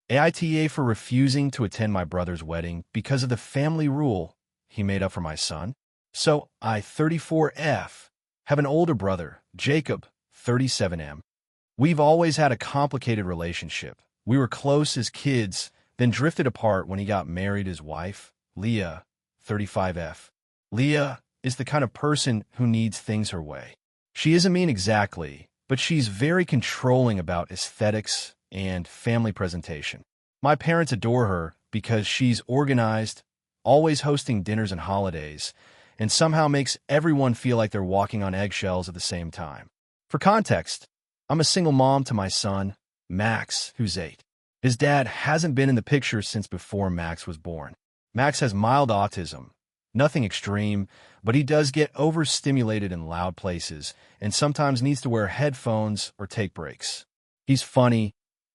AITA for refusing to attend my brother's wedding because of the family rule he made up for my son. So I, 34F, have an older brother, Jacob, 37M. We've always had a complicated relationship. We were close as kids, then drifted apart when he got married to his wife, Leah, 35F. Leah is the kind of person who needs things her way. She isn't mean exactly, but she's very controlling about aesthetics and family presentation. My parents adore her because she's organized, always hosting dinners and holidays, and somehow makes everyone feel like they're walking on eggshells at the same time. For context, I'm a single mom to my son, Max, who's 8. His dad hasn't been in the picture since before Max was born. Max has mild autism, nothing extreme, but he does get overstimulated in loud places and sometimes needs to wear headphones or take breaks. He's funny,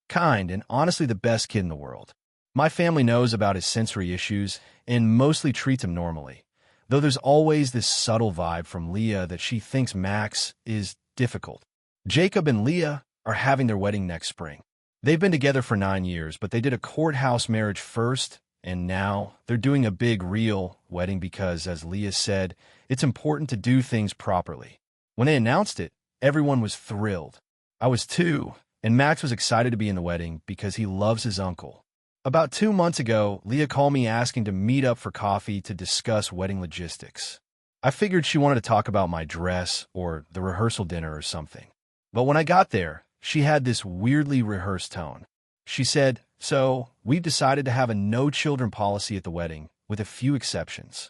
kind, and honestly the best kid in the world. My family knows about his sensory issues and mostly treats him normally, though there's always this subtle vibe from Leah that she thinks Max is difficult. Jacob and Leah are having their wedding next spring. They've been together for 9 years, but they did a courthouse marriage first, and now they're doing a big, real wedding because, as Leah said, it's important to do things properly. When they announced it, everyone was thrilled. I was too, and Max was excited to be in the wedding because he loves his uncle. About 2 months ago, Leah called me asking to meet up for coffee to discuss wedding logistics. I figured she wanted to talk about my dress or the rehearsal dinner or something. But when I got there, she had this weirdly rehearsed tone. She said, "So, we've decided to have a no-children policy at the wedding, with a few exceptions."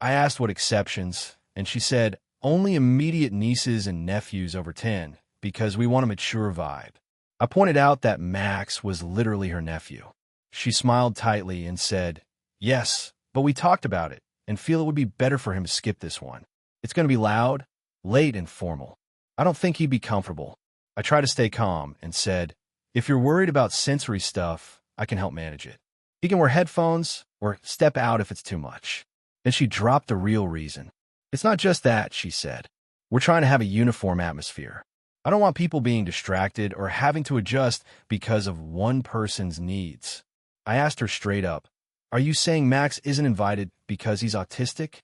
I asked what exceptions, and she said, "Only immediate nieces and nephews over 10, because we want a mature vibe." I pointed out that Max was literally her nephew. She smiled tightly and said, "Yes, but we talked about it, and feel it would be better for him to skip this one. It's going to be loud, late, and formal. I don't think he'd be comfortable." I tried to stay calm and said, "If you're worried about sensory stuff, I can help manage it. He can wear headphones or step out if it's too much." Then she dropped the real reason. "It's not just that," she said. "We're trying to have a uniform atmosphere. I don't want people being distracted or having to adjust because of one person's needs." I asked her straight up, "Are you saying Max isn't invited because he's autistic?"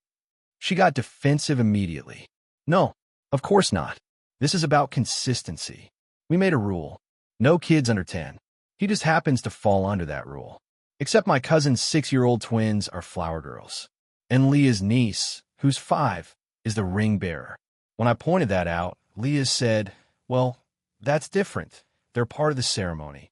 She got defensive immediately. "No, of course not. This is about consistency. We made a rule. No kids under 10. He just happens to fall under that rule. Except my cousin's 6-year-old twins are flower girls. And Leah's niece, who's 5, is the ring bearer." When I pointed that out, Leah said, "Well, that's different. They're part of the ceremony."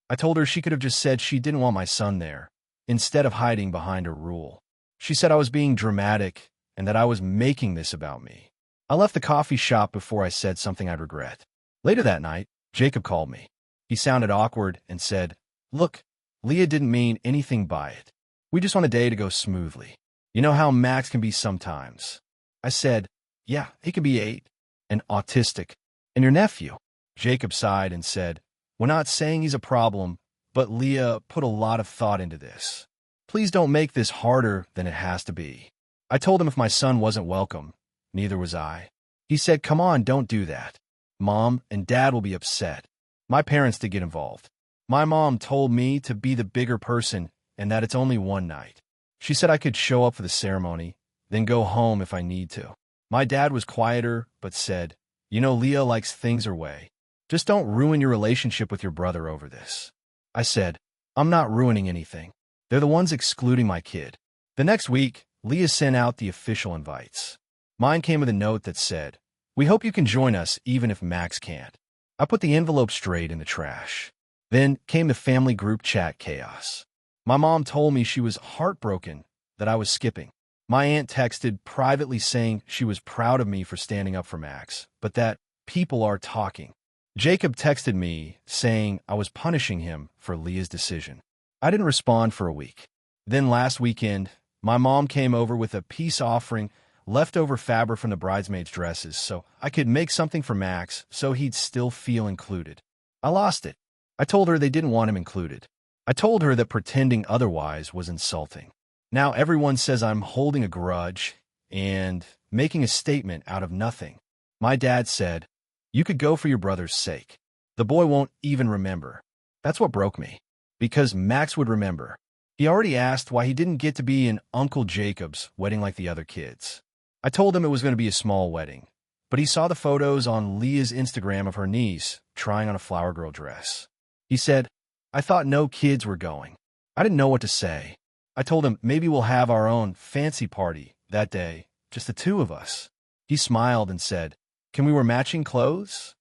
I told her she could have just said she didn't want my son there, instead of hiding behind her rule. She said I was being dramatic and that I was making this about me. I left the coffee shop before I said something I'd regret. Later that night, Jacob called me. He sounded awkward and said, "Look, Leah didn't mean anything by it. We just want a day to go smoothly. You know how Max can be sometimes." I said, "Yeah, he can be 8 and autistic. And your nephew?" Jacob sighed and said, "We're not saying he's a problem, but Leah put a lot of thought into this. Please don't make this harder than it has to be." I told him if my son wasn't welcome, neither was I. He said, "Come on, don't do that. Mom and Dad will be upset." My parents did get involved. My mom told me to be the bigger person and that it's only one night. She said I could show up for the ceremony, then go home if I need to. My dad was quieter, but said, "You know, Leah likes things her way. Just don't ruin your relationship with your brother over this." I said, "I'm not ruining anything. They're the ones excluding my kid." The next week, Leah sent out the official invites. Mine came with a note that said, "We hope you can join us even if Max can't." I put the envelope straight in the trash. Then came the family group chat chaos. My mom told me she was heartbroken that I was skipping. My aunt texted privately saying she was proud of me for standing up for Max, but that people are talking. Jacob texted me saying I was punishing him for Leah's decision. I didn't respond for a week. Then last weekend, my mom came over with a peace offering, leftover fabric from the bridesmaids' dresses, so I could make something for Max so he'd still feel included. I lost it. I told her they didn't want him included. I told her that pretending otherwise was insulting. Now everyone says I'm holding a grudge and making a statement out of nothing. My dad said, "You could go for your brother's sake. The boy won't even remember." That's what broke me. because Max would remember. He already asked why he didn't get to be in Uncle Jacob's wedding like the other kids. I told him it was going to be a small wedding, but he saw the photos on Leah's Instagram of her niece trying on a flower girl dress. He said, "I thought no kids were going." I didn't know what to say. I told him maybe we'll have our own fancy party that day, just the two of us. He smiled and said, "Can we wear matching clothes?"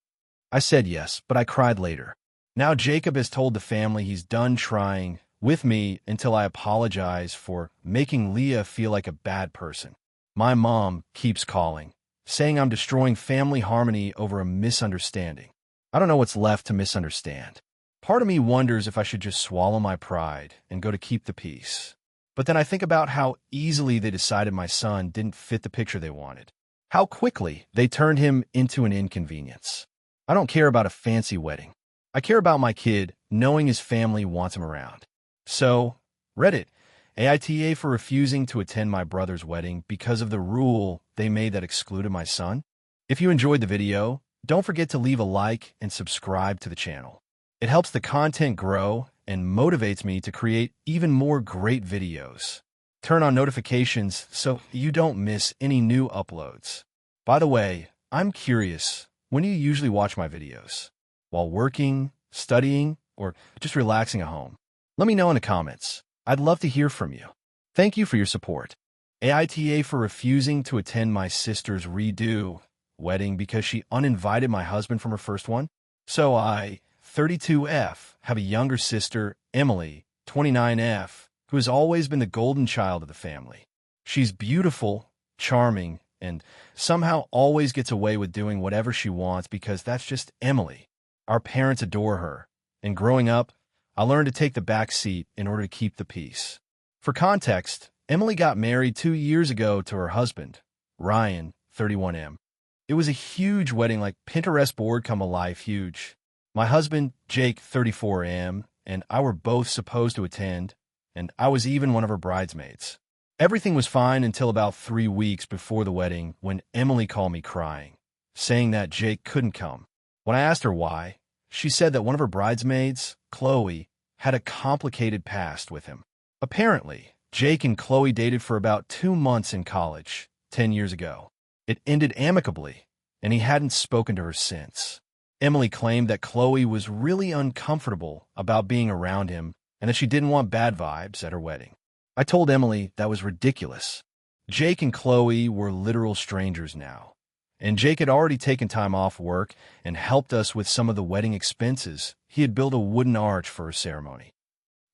I said yes, but I cried later. Now Jacob has told the family he's done trying with me until I apologize for making Leah feel like a bad person. My mom keeps calling, saying I'm destroying family harmony over a misunderstanding. I don't know what's left to misunderstand. Part of me wonders if I should just swallow my pride and go to keep the peace. But then I think about how easily they decided my son didn't fit the picture they wanted. How quickly they turned him into an inconvenience. I don't care about a fancy wedding. I care about my kid knowing his family wants him around. So, Reddit, AITA for refusing to attend my brother's wedding because of the rule they made that excluded my son. If you enjoyed the video, don't forget to leave a like and subscribe to the channel. It helps the content grow and motivates me to create even more great videos. Turn on notifications so you don't miss any new uploads. By the way, I'm curious, when do you usually watch my videos? While working, studying, or just relaxing at home? Let me know in the comments. I'd love to hear from you. Thank you for your support. AITA for refusing to attend my sister's redo wedding because she uninvited my husband from her first one. So I, 32F, have a younger sister, Emily, 29F, who has always been the golden child of the family. She's beautiful, charming, and somehow always gets away with doing whatever she wants because that's just Emily. Our parents adore her, and growing up, I learned to take the back seat in order to keep the peace. For context, Emily got married 2 years ago to her husband, Ryan, 31M. It was a huge wedding, like Pinterest board come alive huge. My husband, Jake, 34M, and I were both supposed to attend, and I was even one of her bridesmaids. Everything was fine until about 3 weeks before the wedding when Emily called me crying, saying that Jake couldn't come. When I asked her why, she said that one of her bridesmaids, Chloe, had a complicated past with him. Apparently, Jake and Chloe dated for about 2 months in college, 10 years ago. It ended amicably, and he hadn't spoken to her since. Emily claimed that Chloe was really uncomfortable about being around him and that she didn't want bad vibes at her wedding. I told Emily that was ridiculous. Jake and Chloe were literal strangers now. And Jake had already taken time off work and helped us with some of the wedding expenses. He had built a wooden arch for her ceremony.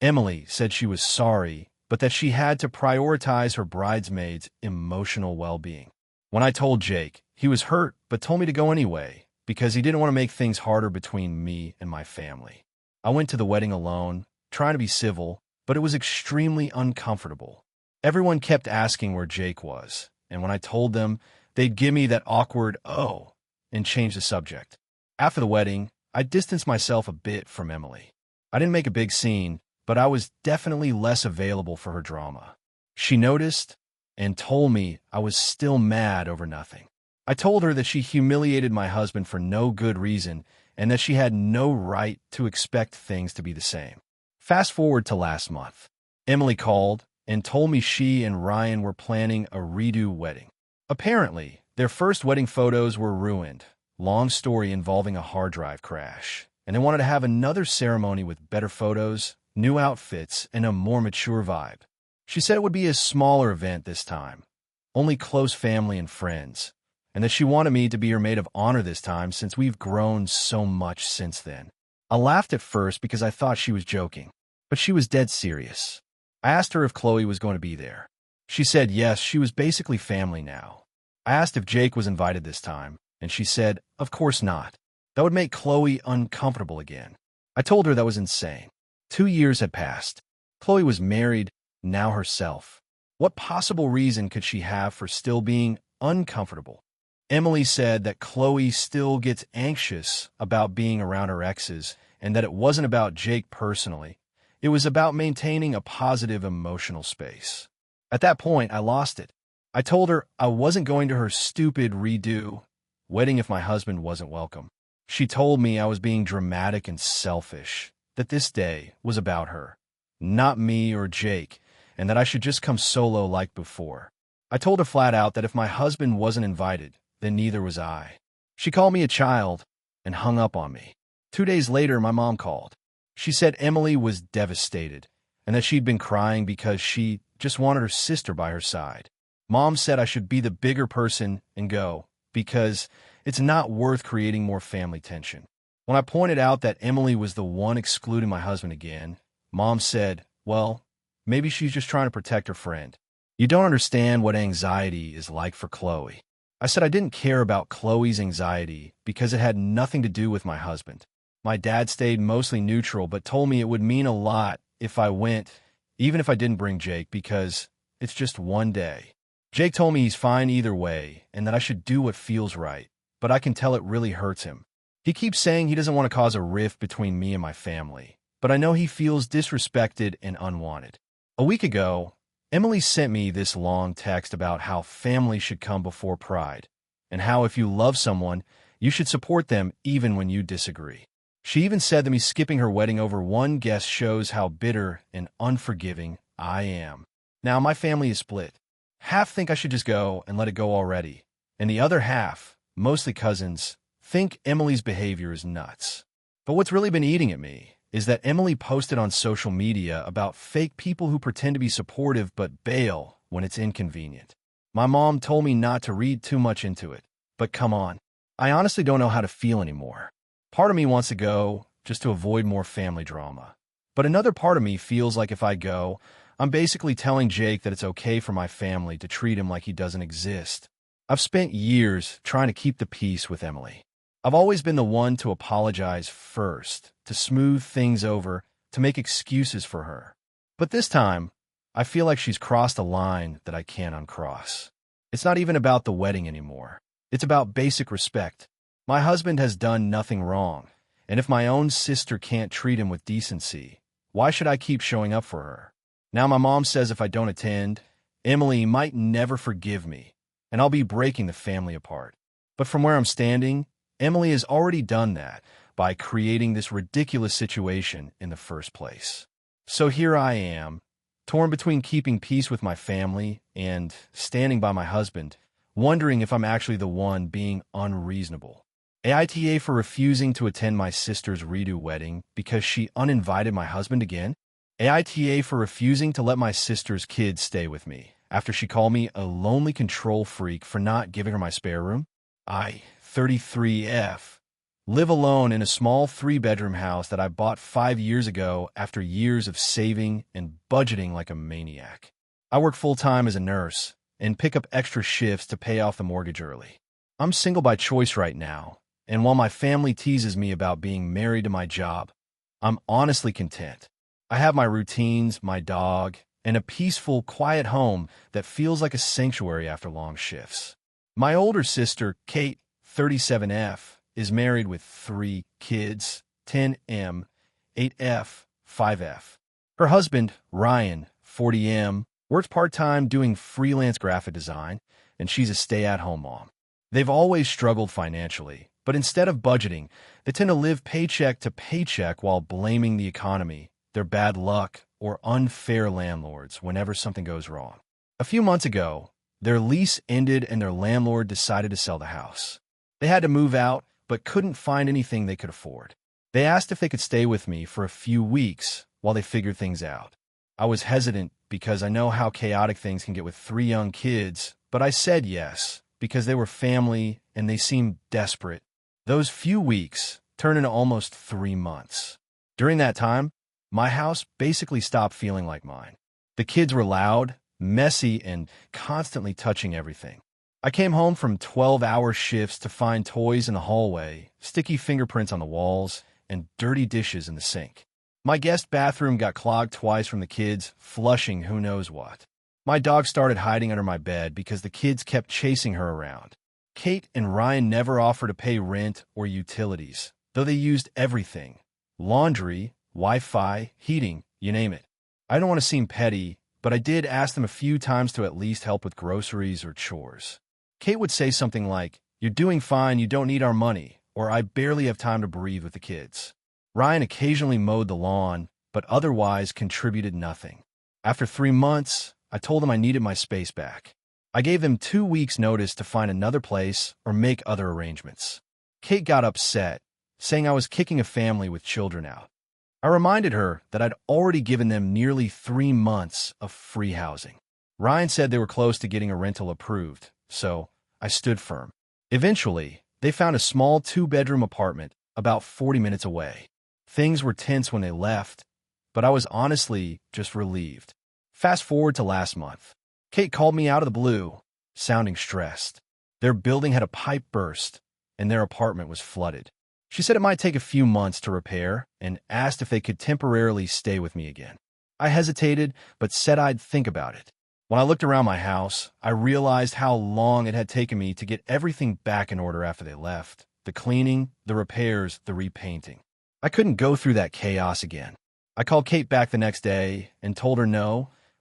Emily said she was sorry, but that she had to prioritize her bridesmaids' emotional well-being. When I told Jake, he was hurt but told me to go anyway because he didn't want to make things harder between me and my family. I went to the wedding alone, trying to be civil, but it was extremely uncomfortable. Everyone kept asking where Jake was, and when I told them, they'd give me that awkward, "oh," and change the subject. After the wedding, I distanced myself a bit from Emily. I didn't make a big scene, but I was definitely less available for her drama. She noticed and told me I was still mad over nothing. I told her that she humiliated my husband for no good reason and that she had no right to expect things to be the same. Fast forward to last month. Emily called and told me she and Ryan were planning a redo wedding. Apparently, their first wedding photos were ruined. Long story involving a hard drive crash. And they wanted to have another ceremony with better photos, new outfits, and a more mature vibe. She said it would be a smaller event this time, only close family and friends, and that she wanted me to be her maid of honor this time since we've grown so much since then. I laughed at first because I thought she was joking, but she was dead serious. I asked her if Chloe was going to be there. She said yes, she was basically family now. I asked if Jake was invited this time, and she said, of course not. That would make Chloe uncomfortable again. I told her that was insane. 2 years had passed. Chloe was married, now herself. What possible reason could she have for still being uncomfortable? Emily said that Chloe still gets anxious about being around her exes and that it wasn't about Jake personally. It was about maintaining a positive emotional space. At that point, I lost it. I told her I wasn't going to her stupid redo wedding if my husband wasn't welcome. She told me I was being dramatic and selfish, that this day was about her, not me or Jake, and that I should just come solo like before. I told her flat out that if my husband wasn't invited, then neither was I. She called me a child and hung up on me. 2 days later, my mom called. She said Emily was devastated and that she'd been crying because she just wanted her sister by her side. Mom said I should be the bigger person and go, because it's not worth creating more family tension. When I pointed out that Emily was the one excluding my husband again, Mom said, well, maybe she's just trying to protect her friend. You don't understand what anxiety is like for Chloe. I said I didn't care about Chloe's anxiety because it had nothing to do with my husband. My dad stayed mostly neutral but told me it would mean a lot if I went, even if I didn't bring Jake, because it's just one day. Jake told me he's fine either way and that I should do what feels right, but I can tell it really hurts him. He keeps saying he doesn't want to cause a rift between me and my family, but I know he feels disrespected and unwanted. A week ago, Emily sent me this long text about how family should come before pride, and how if you love someone, you should support them even when you disagree. She even said that me skipping her wedding over one guest shows how bitter and unforgiving I am. Now, my family is split. Half think I should just go and let it go already, and the other half, mostly cousins, think Emily's behavior is nuts. But what's really been eating at me is that Emily posted on social media about fake people who pretend to be supportive but bail when it's inconvenient. My mom told me not to read too much into it, but come on. I honestly don't know how to feel anymore. Part of me wants to go just to avoid more family drama. But another part of me feels like if I go, I'm basically telling Jake that it's okay for my family to treat him like he doesn't exist. I've spent years trying to keep the peace with Emily. I've always been the one to apologize first, to smooth things over, to make excuses for her. But this time, I feel like she's crossed a line that I can't uncross. It's not even about the wedding anymore. It's about basic respect. My husband has done nothing wrong, and if my own sister can't treat him with decency, why should I keep showing up for her? Now my mom says if I don't attend, Emily might never forgive me, and I'll be breaking the family apart. But from where I'm standing, Emily has already done that by creating this ridiculous situation in the first place. So here I am, torn between keeping peace with my family and standing by my husband, wondering if I'm actually the one being unreasonable. AITA for refusing to attend my sister's redo wedding because she uninvited my husband again? AITA for refusing to let my sister's kids stay with me after she called me a lonely control freak for not giving her my spare room? I, 33F, live alone in a small 3-bedroom house that I bought 5 years ago after years of saving and budgeting like a maniac. I work full-time as a nurse and pick up extra shifts to pay off the mortgage early. I'm single by choice right now, and while my family teases me about being married to my job, I'm honestly content. I have my routines, my dog, and a peaceful, quiet home that feels like a sanctuary after long shifts. My older sister, Kate, 37F, is married with 3 kids, 10M, 8F, 5F. Her husband, Ryan, 40M, works part-time doing freelance graphic design, and she's a stay-at-home mom. They've always struggled financially, but instead of budgeting, they tend to live paycheck to paycheck while blaming the economy, their bad luck, or unfair landlords whenever something goes wrong. A few months ago, their lease ended and their landlord decided to sell the house. They had to move out, but couldn't find anything they could afford. They asked if they could stay with me for a few weeks while they figured things out. I was hesitant because I know how chaotic things can get with 3 young kids, but I said yes because they were family and they seemed desperate. Those few weeks turned into almost 3 months. During that time, my house basically stopped feeling like mine. The kids were loud, messy, and constantly touching everything. I came home from 12-hour shifts to find toys in the hallway, sticky fingerprints on the walls, and dirty dishes in the sink. My guest bathroom got clogged twice from the kids, flushing who knows what. My dog started hiding under my bed because the kids kept chasing her around. Kate and Ryan never offered to pay rent or utilities, though they used everything: laundry, Wi-Fi, heating, you name it. I don't want to seem petty, but I did ask them a few times to at least help with groceries or chores. Kate would say something like, "You're doing fine, you don't need our money," or "I barely have time to breathe with the kids." Ryan occasionally mowed the lawn, but otherwise contributed nothing. After 3 months, I told them I needed my space back. I gave them 2 weeks' notice to find another place or make other arrangements. Kate got upset, saying I was kicking a family with children out. I reminded her that I'd already given them nearly 3 months of free housing. Ryan said they were close to getting a rental approved, so I stood firm. Eventually, they found a small 2-bedroom apartment about 40 minutes away. Things were tense when they left, but I was honestly just relieved. Fast forward to last month. Kate called me out of the blue, sounding stressed. Their building had a pipe burst, and their apartment was flooded. She said it might take a few months to repair and asked if they could temporarily stay with me again. I hesitated, but said I'd think about it. When I looked around my house, I realized how long it had taken me to get everything back in order after they left. The cleaning, the repairs, the repainting. I couldn't go through that chaos again. I called Kate back the next day and told her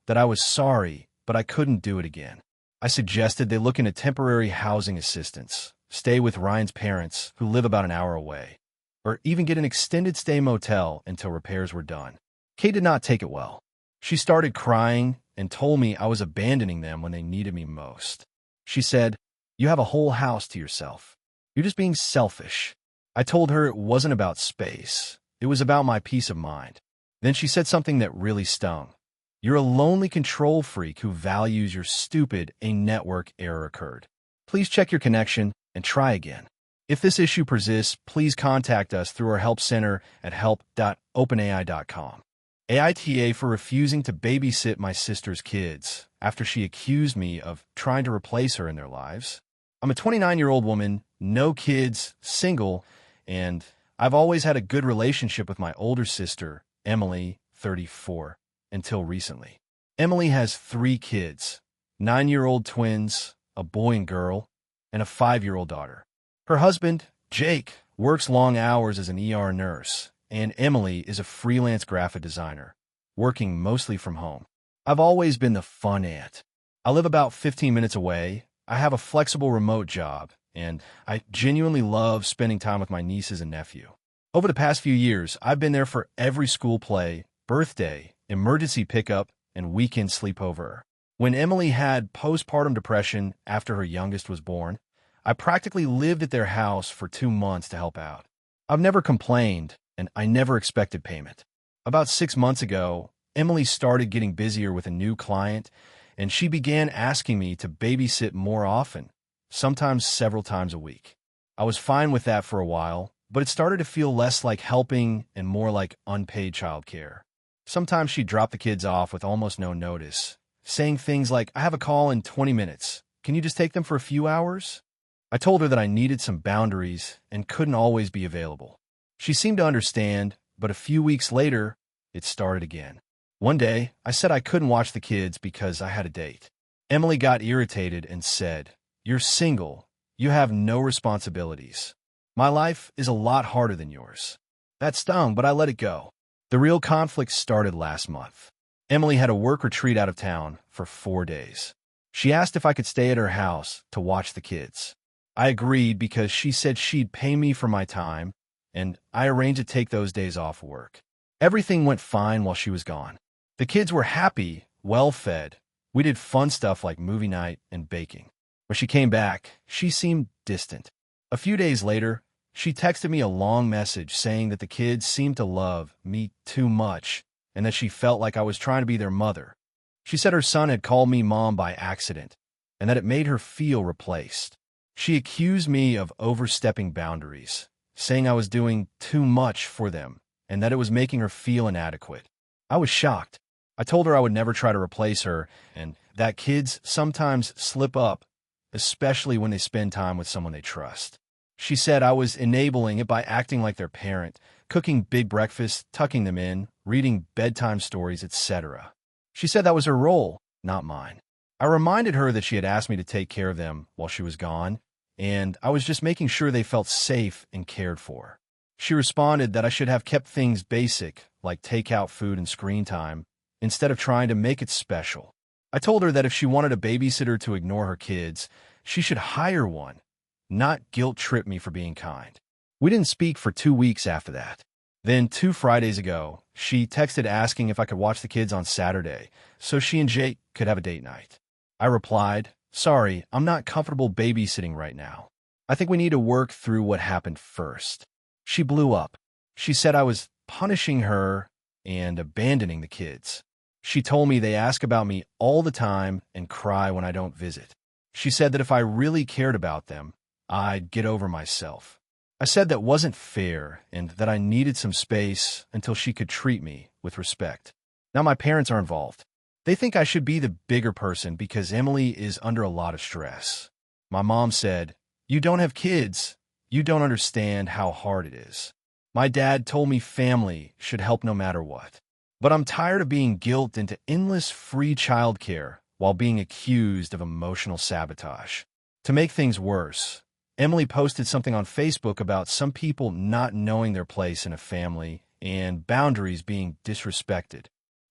that I was sorry, but I couldn't do it again. I suggested they look into temporary housing assistance, stay with Ryan's parents, who live about an hour away, or even get an extended stay motel until repairs were done. Kate did not take it well. She started crying and told me I was abandoning them when they needed me most. She said, "You have a whole house to yourself. You're just being selfish." I told her it wasn't about space. It was about my peace of mind. Then she said something that really stung. "You're a lonely control freak who values your stupid a network error occurred. Please check your connection and try again. If this issue persists, please contact us through our help center at help.openai.com. AITA for refusing to babysit my sister's kids after she accused me of trying to replace her in their lives. I'm a 29-year-old woman, no kids, single, and I've always had a good relationship with my older sister, Emily, 34, until recently. Emily has 3 kids, 9-year-old twins, a boy and girl, and a 5-year-old daughter. Her husband, Jake, works long hours as an ER nurse, and Emily is a freelance graphic designer, working mostly from home. I've always been the fun aunt. I live about 15 minutes away, I have a flexible remote job, and I genuinely love spending time with my nieces and nephew. Over the past few years, I've been there for every school play, birthday, emergency pickup, and weekend sleepover. When Emily had postpartum depression after her youngest was born, I practically lived at their house for 2 months to help out. I've never complained, and I never expected payment. About 6 months ago, Emily started getting busier with a new client, and she began asking me to babysit more often, sometimes several times a week. I was fine with that for a while, but it started to feel less like helping and more like unpaid childcare. Sometimes she'd drop the kids off with almost no notice, saying things like, "I have a call in 20 minutes. Can you just take them for a few hours?" I told her that I needed some boundaries and couldn't always be available. She seemed to understand, but a few weeks later, it started again. One day, I said I couldn't watch the kids because I had a date. Emily got irritated and said, "You're single. You have no responsibilities. My life is a lot harder than yours." That stung, but I let it go. The real conflict started last month. Emily had a work retreat out of town for 4 days. She asked if I could stay at her house to watch the kids. I agreed because she said she'd pay me for my time, and I arranged to take those days off work. Everything went fine while she was gone. The kids were happy, well-fed. We did fun stuff like movie night and baking. When she came back, she seemed distant. A few days later, she texted me a long message saying that the kids seemed to love me too much and that she felt like I was trying to be their mother. She said her son had called me mom by accident and that it made her feel replaced. She accused me of overstepping boundaries, saying I was doing too much for them and that it was making her feel inadequate. I was shocked. I told her I would never try to replace her and that kids sometimes slip up, especially when they spend time with someone they trust. She said I was enabling it by acting like their parent, cooking big breakfasts, tucking them in, reading bedtime stories, etc. She said that was her role, not mine. I reminded her that she had asked me to take care of them while she was gone, and I was just making sure they felt safe and cared for. She responded that I should have kept things basic, like takeout food and screen time, instead of trying to make it special. I told her that if she wanted a babysitter to ignore her kids, she should hire one, not guilt-trip me for being kind. We didn't speak for 2 weeks after that. Then 2 Fridays ago, she texted asking if I could watch the kids on Saturday so she and Jake could have a date night. I replied, "Sorry, I'm not comfortable babysitting right now. I think we need to work through what happened first." She blew up. She said I was punishing her and abandoning the kids. She told me they ask about me all the time and cry when I don't visit. She said that if I really cared about them, I'd get over myself. I said that wasn't fair and that I needed some space until she could treat me with respect. Now my parents are involved. They think I should be the bigger person because Emily is under a lot of stress. My mom said, "You don't have kids. You don't understand how hard it is." My dad told me family should help no matter what. But I'm tired of being guilted into endless free childcare while being accused of emotional sabotage. To make things worse, Emily posted something on Facebook about some people not knowing their place in a family and boundaries being disrespected.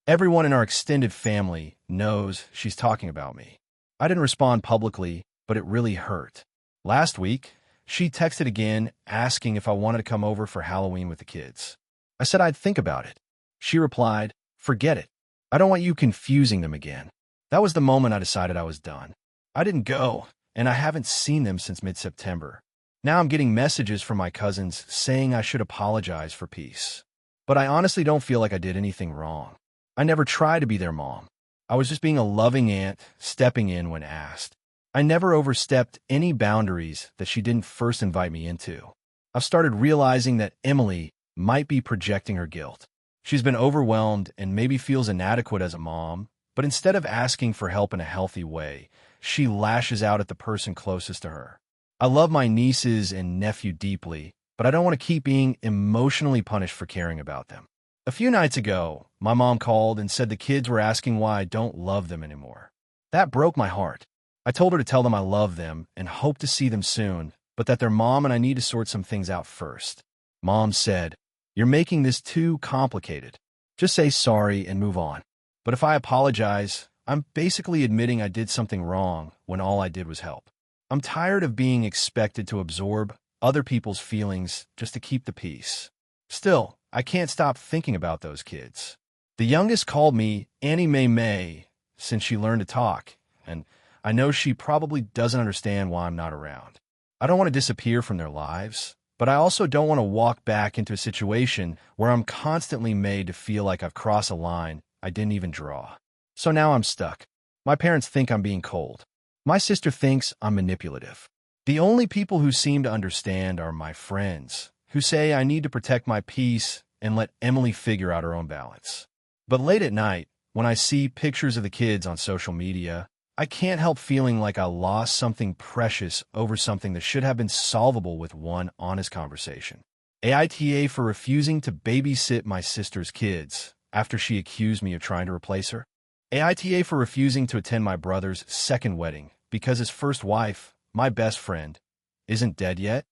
Everyone in our extended family knows she's talking about me. I didn't respond publicly, but it really hurt. Last week, she texted again asking if I wanted to come over for Halloween with the kids. I said I'd think about it. She replied, "Forget it. I don't want you confusing them again." That was the moment I decided I was done. I didn't go, and I haven't seen them since mid-September. Now I'm getting messages from my cousins saying I should apologize for peace. But I honestly don't feel like I did anything wrong. I never tried to be their mom. I was just being a loving aunt, stepping in when asked. I never overstepped any boundaries that she didn't first invite me into. I've started realizing that Emily might be projecting her guilt. She's been overwhelmed and maybe feels inadequate as a mom, but instead of asking for help in a healthy way, she lashes out at the person closest to her. I love my nieces and nephew deeply, but I don't want to keep being emotionally punished for caring about them. A few nights ago, my mom called and said the kids were asking why I don't love them anymore. That broke my heart. I told her to tell them I love them and hope to see them soon, but that they're mom and I need to sort some things out first. Mom said, "You're making this too complicated. Just say sorry and move on." But if I apologize, I'm basically admitting I did something wrong when all I did was help. I'm tired of being expected to absorb other people's feelings just to keep the peace. Still, I can't stop thinking about those kids. The youngest called me Annie May since she learned to talk, and I know she probably doesn't understand why I'm not around. I don't want to disappear from their lives, but I also don't want to walk back into a situation where I'm constantly made to feel like I've crossed a line I didn't even draw. So now I'm stuck. My parents think I'm being cold. My sister thinks I'm manipulative. The only people who seem to understand are my friends, who say I need to protect my peace and let Emily figure out her own balance. But late at night, when I see pictures of the kids on social media, I can't help feeling like I lost something precious over something that should have been solvable with one honest conversation. AITA for refusing to babysit my sister's kids after she accused me of trying to replace her. AITA for refusing to attend my brother's second wedding because his first wife, my best friend, isn't dead yet.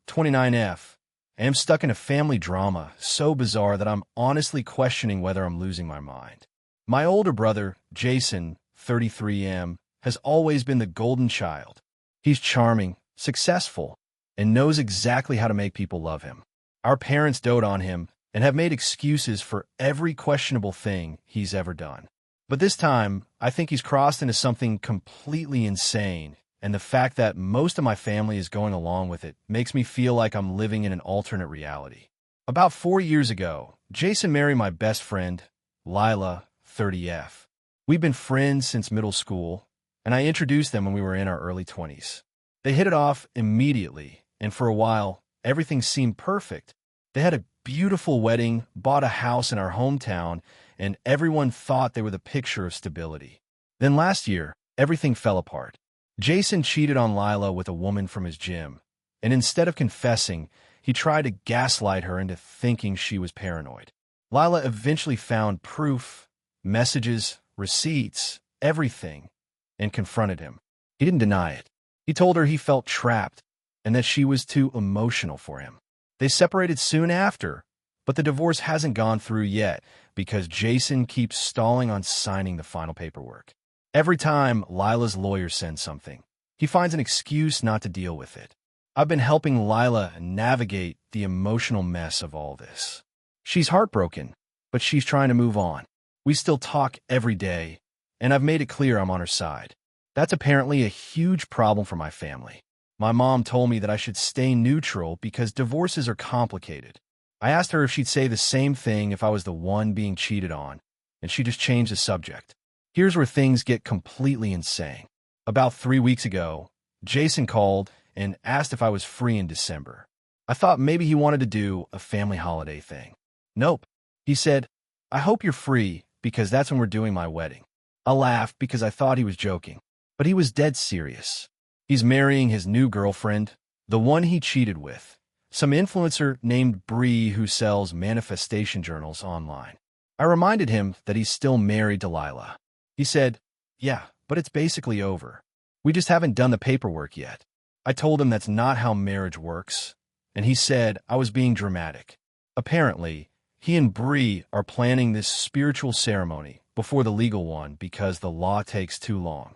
29F, am stuck in a family drama so bizarre that I'm honestly questioning whether I'm losing my mind. My older brother, Jason, 33M, has always been the golden child. He's charming, successful, and knows exactly how to make people love him. Our parents dote on him and have made excuses for every questionable thing he's ever done. But this time, I think he's crossed into something completely insane, and the fact that most of my family is going along with it makes me feel like I'm living in an alternate reality. About 4 years ago, Jason married my best friend, Lila, 30F. We've been friends since middle school, and I introduced them when we were in our early 20s. They hit it off immediately, and for a while, everything seemed perfect. They had a beautiful wedding, bought a house in our hometown, and everyone thought they were the picture of stability. Then last year, everything fell apart. Jason cheated on Lila with a woman from his gym, and instead of confessing, he tried to gaslight her into thinking she was paranoid. Lila eventually found proof, messages, receipts, everything, and confronted him. He didn't deny it. He told her he felt trapped and that she was too emotional for him. They separated soon after, but the divorce hasn't gone through yet because Jason keeps stalling on signing the final paperwork. Every time Lila's lawyer sends something, he finds an excuse not to deal with it. I've been helping Lila navigate the emotional mess of all this. She's heartbroken, but she's trying to move on. We still talk every day, and I've made it clear I'm on her side. That's apparently a huge problem for my family. My mom told me that I should stay neutral because divorces are complicated. I asked her if she'd say the same thing if I was the one being cheated on, and she just changed the subject. Here's where things get completely insane. About 3 weeks ago, Jason called and asked if I was free in December. I thought maybe he wanted to do a family holiday thing. Nope. He said, "I hope you're free because that's when we're doing my wedding." I laughed because I thought he was joking, but he was dead serious. He's marrying his new girlfriend, the one he cheated with, some influencer named Bree who sells manifestation journals online. I reminded him that he's still married to Lila. He said, "Yeah, but it's basically over. We just haven't done the paperwork yet." I told him that's not how marriage works, and he said I was being dramatic. Apparently, he and Bree are planning this spiritual ceremony before the legal one because the law takes too long.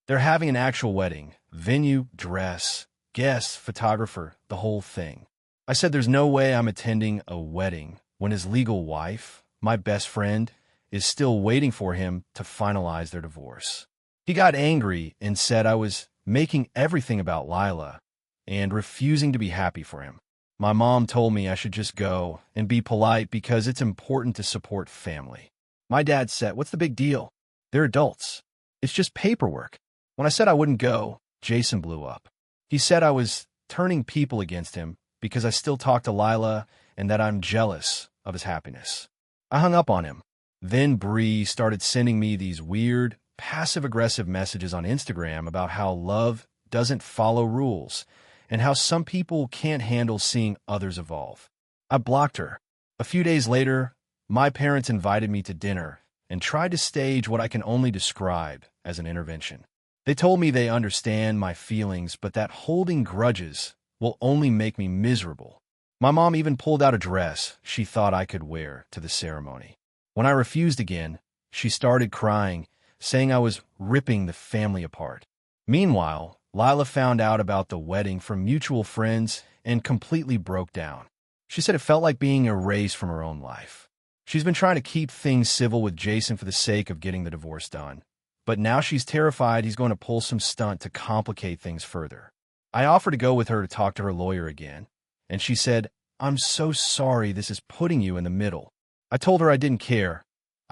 They're having an actual wedding, venue, dress, guests, photographer, the whole thing. I said there's no way I'm attending a wedding when his legal wife, my best friend, is still waiting for him to finalize their divorce. He got angry and said I was making everything about Lila and refusing to be happy for him. My mom told me I should just go and be polite because it's important to support family. My dad said, "What's the big deal? They're adults. It's just paperwork." When I said I wouldn't go, Jason blew up. He said I was turning people against him because I still talk to Lila and that I'm jealous of his happiness. I hung up on him. Then Bree started sending me these weird, passive-aggressive messages on Instagram about how love doesn't follow rules and how some people can't handle seeing others evolve. I blocked her. A few days later, my parents invited me to dinner and tried to stage what I can only describe as an intervention. They told me they understand my feelings, but that holding grudges will only make me miserable. My mom even pulled out a dress she thought I could wear to the ceremony. When I refused again, she started crying, saying I was ripping the family apart. Meanwhile, Lila found out about the wedding from mutual friends and completely broke down. She said it felt like being erased from her own life. She's been trying to keep things civil with Jason for the sake of getting the divorce done. But now she's terrified he's going to pull some stunt to complicate things further. I offered to go with her to talk to her lawyer again, and she said, "I'm so sorry this is putting you in the middle." I told her I didn't care.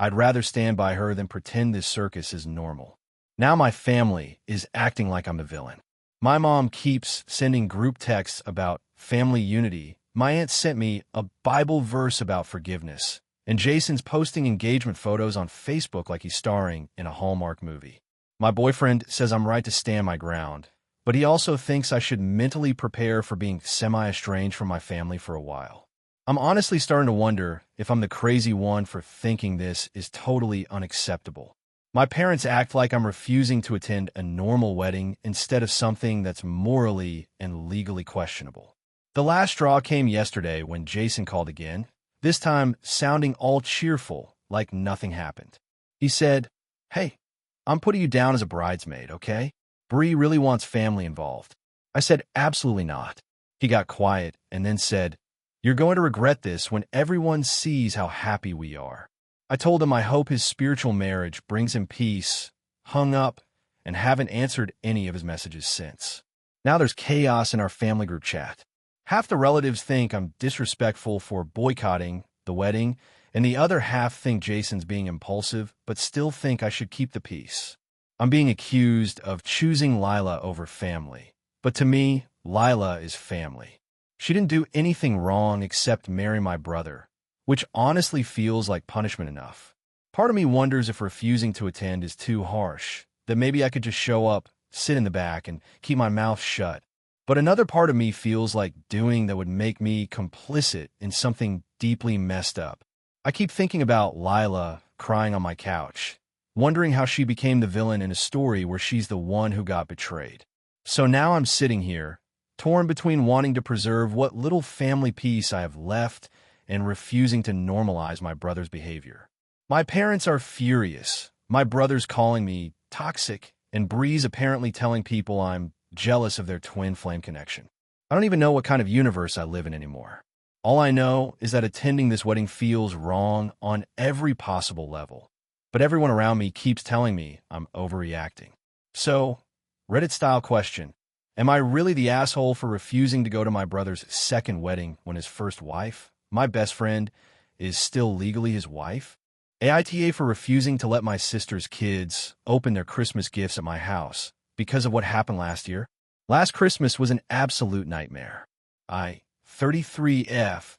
I'd rather stand by her than pretend this circus is normal. Now my family is acting like I'm the villain. My mom keeps sending group texts about family unity. My aunt sent me a Bible verse about forgiveness. And Jason's posting engagement photos on Facebook like he's starring in a Hallmark movie. My boyfriend says I'm right to stand my ground, but he also thinks I should mentally prepare for being semi-estranged from my family for a while. I'm honestly starting to wonder if I'm the crazy one for thinking this is totally unacceptable. My parents act like I'm refusing to attend a normal wedding instead of something that's morally and legally questionable. The last straw came yesterday when Jason called again, this time sounding all cheerful, like nothing happened. He said, "Hey, I'm putting you down as a bridesmaid, okay? Bree really wants family involved." I said, "Absolutely not." He got quiet and then said, "You're going to regret this when everyone sees how happy we are." I told him I hope his spiritual marriage brings him peace, hung up, and haven't answered any of his messages since. Now there's chaos in our family group chat. Half the relatives think I'm disrespectful for boycotting the wedding, and the other half think Jason's being impulsive, but still think I should keep the peace. I'm being accused of choosing Lila over family, but to me, Lila is family. She didn't do anything wrong except marry my brother, which honestly feels like punishment enough. Part of me wonders if refusing to attend is too harsh, that maybe I could just show up, sit in the back, and keep my mouth shut. But another part of me feels like doing that would make me complicit in something deeply messed up. I keep thinking about Lila crying on my couch, wondering how she became the villain in a story where she's the one who got betrayed. So now I'm sitting here, torn between wanting to preserve what little family peace I have left and refusing to normalize my brother's behavior. My parents are furious. My brother's calling me toxic, and Bree's apparently telling people I'm jealous of their twin flame connection. I don't even know what kind of universe I live in anymore. All I know is that attending this wedding feels wrong on every possible level. But everyone around me keeps telling me I'm overreacting. So, Reddit-style question. Am I really the asshole for refusing to go to my brother's second wedding when his first wife, my best friend, is still legally his wife? AITA for refusing to let my sister's kids open their Christmas gifts at my house because of what happened last year? Last Christmas was an absolute nightmare. I, 33F,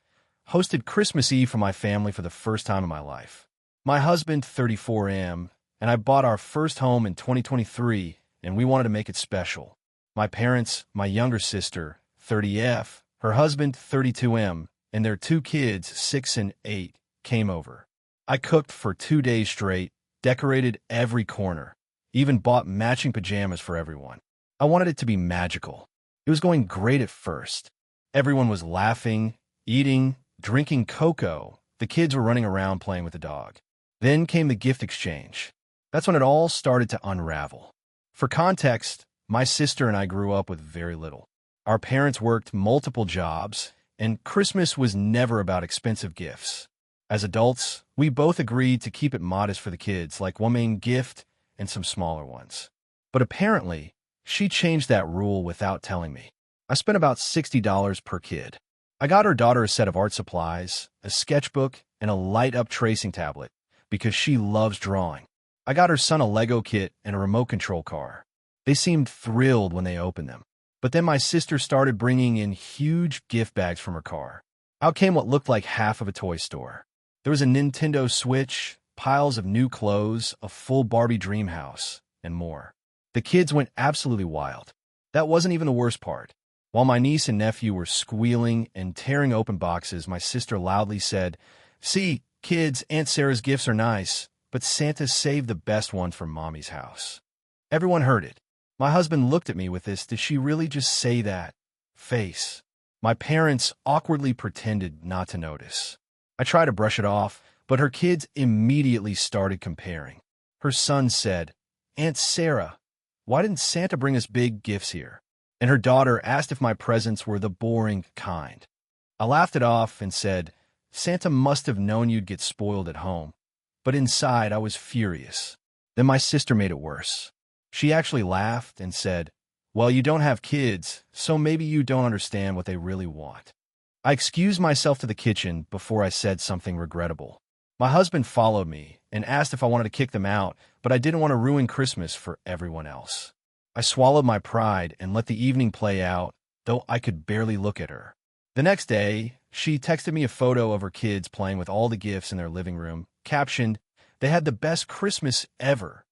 hosted Christmas Eve for my family for the first time in my life. My husband, 34M, and I bought our first home in 2023, and we wanted to make it special. My parents, my younger sister, 30F, her husband, 32M, and their two kids, 6 and 8, came over. I cooked for 2 days straight, decorated every corner, even bought matching pajamas for everyone. I wanted it to be magical. It was going great at first. Everyone was laughing, eating, drinking cocoa. The kids were running around playing with the dog. Then came the gift exchange. That's when it all started to unravel. For context, my sister and I grew up with very little. Our parents worked multiple jobs, and Christmas was never about expensive gifts. As adults, we both agreed to keep it modest for the kids, like one main gift and some smaller ones. But apparently, she changed that rule without telling me. I spent about $60 per kid. I got her daughter a set of art supplies, a sketchbook, and a light-up tracing tablet, because she loves drawing. I got her son a Lego kit and a remote control car. They seemed thrilled when they opened them. But then my sister started bringing in huge gift bags from her car. Out came what looked like half of a toy store. There was a Nintendo Switch, piles of new clothes, a full Barbie dream house, and more. The kids went absolutely wild. That wasn't even the worst part. While my niece and nephew were squealing and tearing open boxes, my sister loudly said, "See, kids, Aunt Sarah's gifts are nice, but Santa saved the best one for Mommy's house." Everyone heard it. My husband looked at me with this "Did she really just say that?" face. My parents awkwardly pretended not to notice. I tried to brush it off, but her kids immediately started comparing. Her son said, "Aunt Sarah, why didn't Santa bring us big gifts here?" And her daughter asked if my presents were the boring kind. I laughed it off and said, "Santa must have known you'd get spoiled at home." But inside, I was furious. Then my sister made it worse. She actually laughed and said, "Well, you don't have kids, so maybe you don't understand what they really want." I excused myself to the kitchen before I said something regrettable. My husband followed me and asked if I wanted to kick them out, but I didn't want to ruin Christmas for everyone else. I swallowed my pride and let the evening play out, though I could barely look at her. The next day, she texted me a photo of her kids playing with all the gifts in their living room, captioned, "They had the best Christmas ever."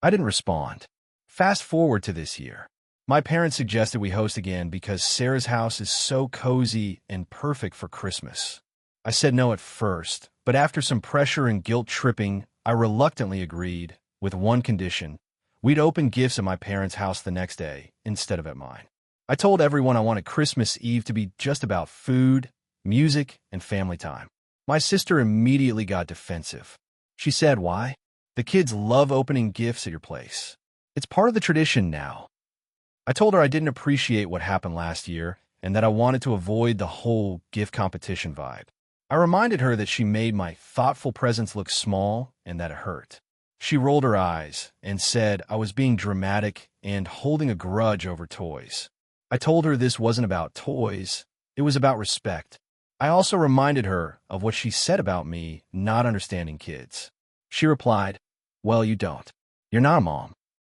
I didn't respond. Fast forward to this year. My parents suggested we host again because Sarah's house is so cozy and perfect for Christmas. I said no at first, but after some pressure and guilt tripping, I reluctantly agreed, with one condition. We'd open gifts at my parents' house the next day, instead of at mine. I told everyone I wanted Christmas Eve to be just about food, music, and family time. My sister immediately got defensive. She said, "Why? The kids love opening gifts at your place. It's part of the tradition now." I told her I didn't appreciate what happened last year and that I wanted to avoid the whole gift competition vibe. I reminded her that she made my thoughtful presents look small and that it hurt. She rolled her eyes and said I was being dramatic and holding a grudge over toys. I told her this wasn't about toys, it was about respect. I also reminded her of what she said about me not understanding kids. She replied, "Well, you don't. You're not a mom."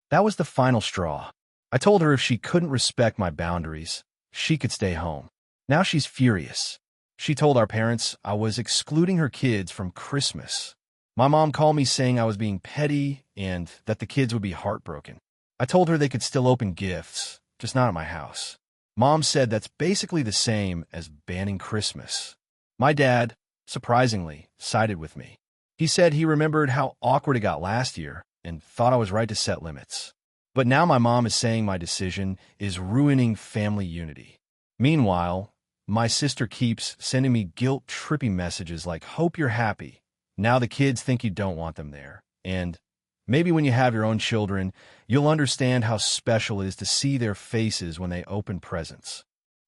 That was the final straw. I told her if she couldn't respect my boundaries, she could stay home. Now she's furious. She told our parents I was excluding her kids from Christmas. My mom called me saying I was being petty and that the kids would be heartbroken. I told her they could still open gifts, just not at my house. Mom said that's basically the same as banning Christmas. My dad, surprisingly, sided with me. He said he remembered how awkward it got last year and thought I was right to set limits. But now my mom is saying my decision is ruining family unity. Meanwhile, my sister keeps sending me guilt-trippy messages like, "Hope you're happy. Now the kids think you don't want them there." And maybe when you have your own children, you'll understand how special it is to see their faces when they open presents.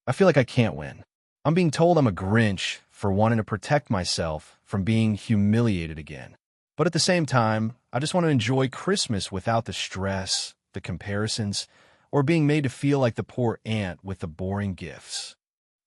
I feel like I can't win. I'm being told I'm a Grinch for wanting to protect myself from being humiliated again. But at the same time, I just want to enjoy Christmas without the stress, the comparisons, or being made to feel like the poor aunt with the boring gifts.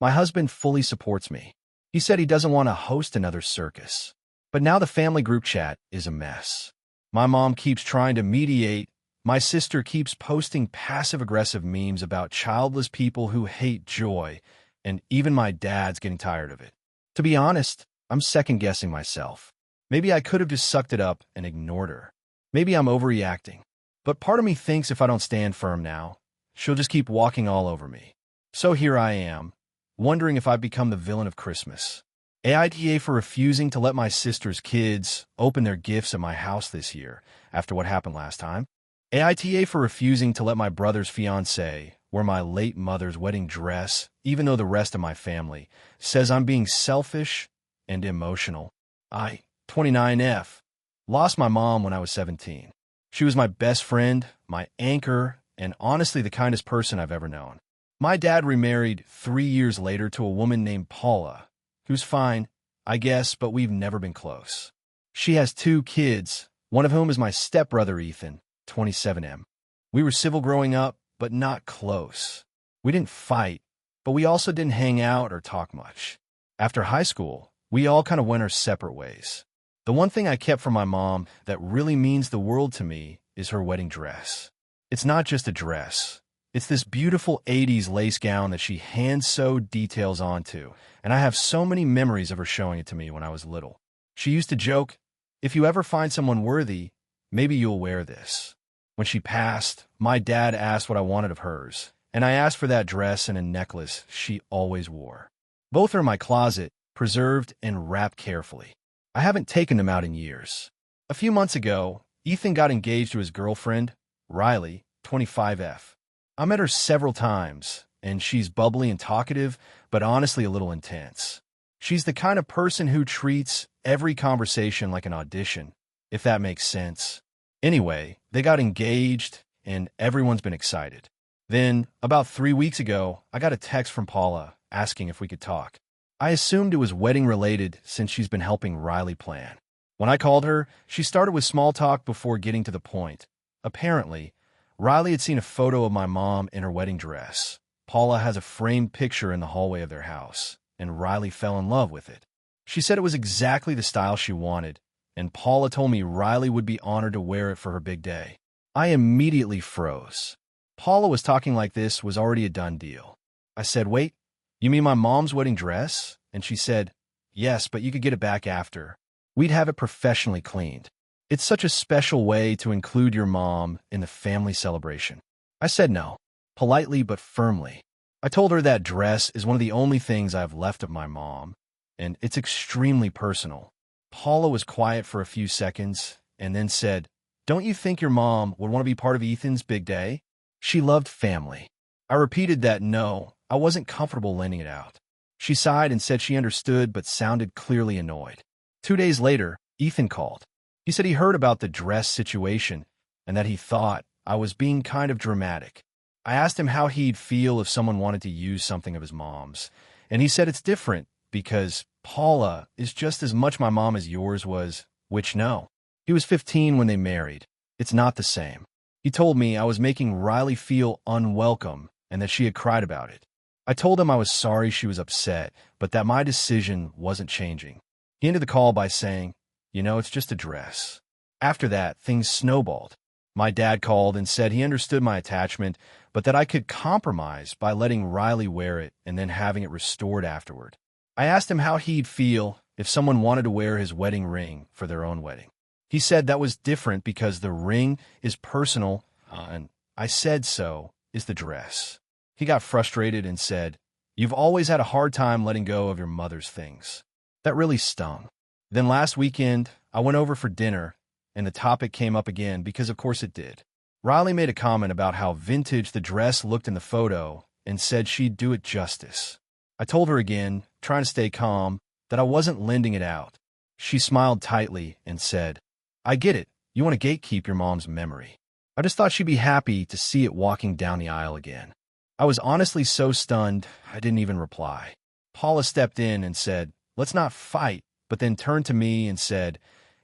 My husband fully supports me. He said he doesn't want to host another circus. But now the family group chat is a mess. My mom keeps trying to mediate. My sister keeps posting passive-aggressive memes about childless people who hate joy, and even my dad's getting tired of it. To be honest, I'm second-guessing myself. Maybe I could have just sucked it up and ignored her. Maybe I'm overreacting. But part of me thinks if I don't stand firm now, she'll just keep walking all over me. So here I am, wondering if I've become the villain of Christmas. AITA for refusing to let my sister's kids open their gifts at my house this year after what happened last time. AITA for refusing to let my brother's fiancée wear my late mother's wedding dress, even though the rest of my family says I'm being selfish and emotional. I, 29F, lost my mom when I was 17. She was my best friend, my anchor, and honestly the kindest person I've ever known. My dad remarried 3 years later to a woman named Paula, who's fine, I guess, but we've never been close. She has 2 kids, one of whom is my stepbrother Ethan, 27M. We were civil growing up, but not close. We didn't fight, but we also didn't hang out or talk much. After high school, we all kind of went our separate ways. The one thing I kept from my mom that really means the world to me is her wedding dress. It's not just a dress. It's this beautiful 80s lace gown that she hand-sewed details onto, and I have so many memories of her showing it to me when I was little. She used to joke, "If you ever find someone worthy, maybe you'll wear this." When she passed, my dad asked what I wanted of hers, and I asked for that dress and a necklace she always wore. Both are in my closet, preserved and wrapped carefully. I haven't taken them out in years. A few months ago, Ethan got engaged to his girlfriend, Riley, 25F. I met her several times, and she's bubbly and talkative, but honestly a little intense. She's the kind of person who treats every conversation like an audition, if that makes sense. Anyway, they got engaged, and everyone's been excited. Then, about 3 weeks ago, I got a text from Paula asking if we could talk. I assumed it was wedding-related since she's been helping Riley plan. When I called her, she started with small talk before getting to the point. Apparently, Riley had seen a photo of my mom in her wedding dress. Paula has a framed picture in the hallway of their house, and Riley fell in love with it. She said it was exactly the style she wanted, and Paula told me Riley would be honored to wear it for her big day. I immediately froze. Paula was talking like this was already a done deal. I said, "Wait, you mean my mom's wedding dress?" And she said, "Yes, but you could get it back after. We'd have it professionally cleaned. It's such a special way to include your mom in the family celebration." I said no, politely but firmly. I told her that dress is one of the only things I have left of my mom, and it's extremely personal. Paula was quiet for a few seconds and then said, "Don't you think your mom would want to be part of Ethan's big day? She loved family." I repeated that no, I wasn't comfortable lending it out. She sighed and said she understood but sounded clearly annoyed. 2 days later, Ethan called. He said he heard about the dress situation and that he thought I was being kind of dramatic. I asked him how he'd feel if someone wanted to use something of his mom's, and he said it's different because Paula is just as much my mom as yours was, which no. He was 15 when they married. It's not the same. He told me I was making Riley feel unwelcome and that she had cried about it. I told him I was sorry she was upset, but that my decision wasn't changing. He ended the call by saying, "It's just a dress." After that, things snowballed. My dad called and said he understood my attachment, but that I could compromise by letting Riley wear it and then having it restored afterward. I asked him how he'd feel if someone wanted to wear his wedding ring for their own wedding. He said that was different because the ring is personal, and I said so is the dress. He got frustrated and said, "You've always had a hard time letting go of your mother's things." That really stung. Then last weekend, I went over for dinner, and the topic came up again because of course it did. Riley made a comment about how vintage the dress looked in the photo and said she'd do it justice. I told her again, trying to stay calm, that I wasn't lending it out. She smiled tightly and said, "I get it. You want to gatekeep your mom's memory." I just thought she'd be happy to see it walking down the aisle again. I was honestly so stunned, I didn't even reply. Paula stepped in and said, "Let's not fight," but then turned to me and said,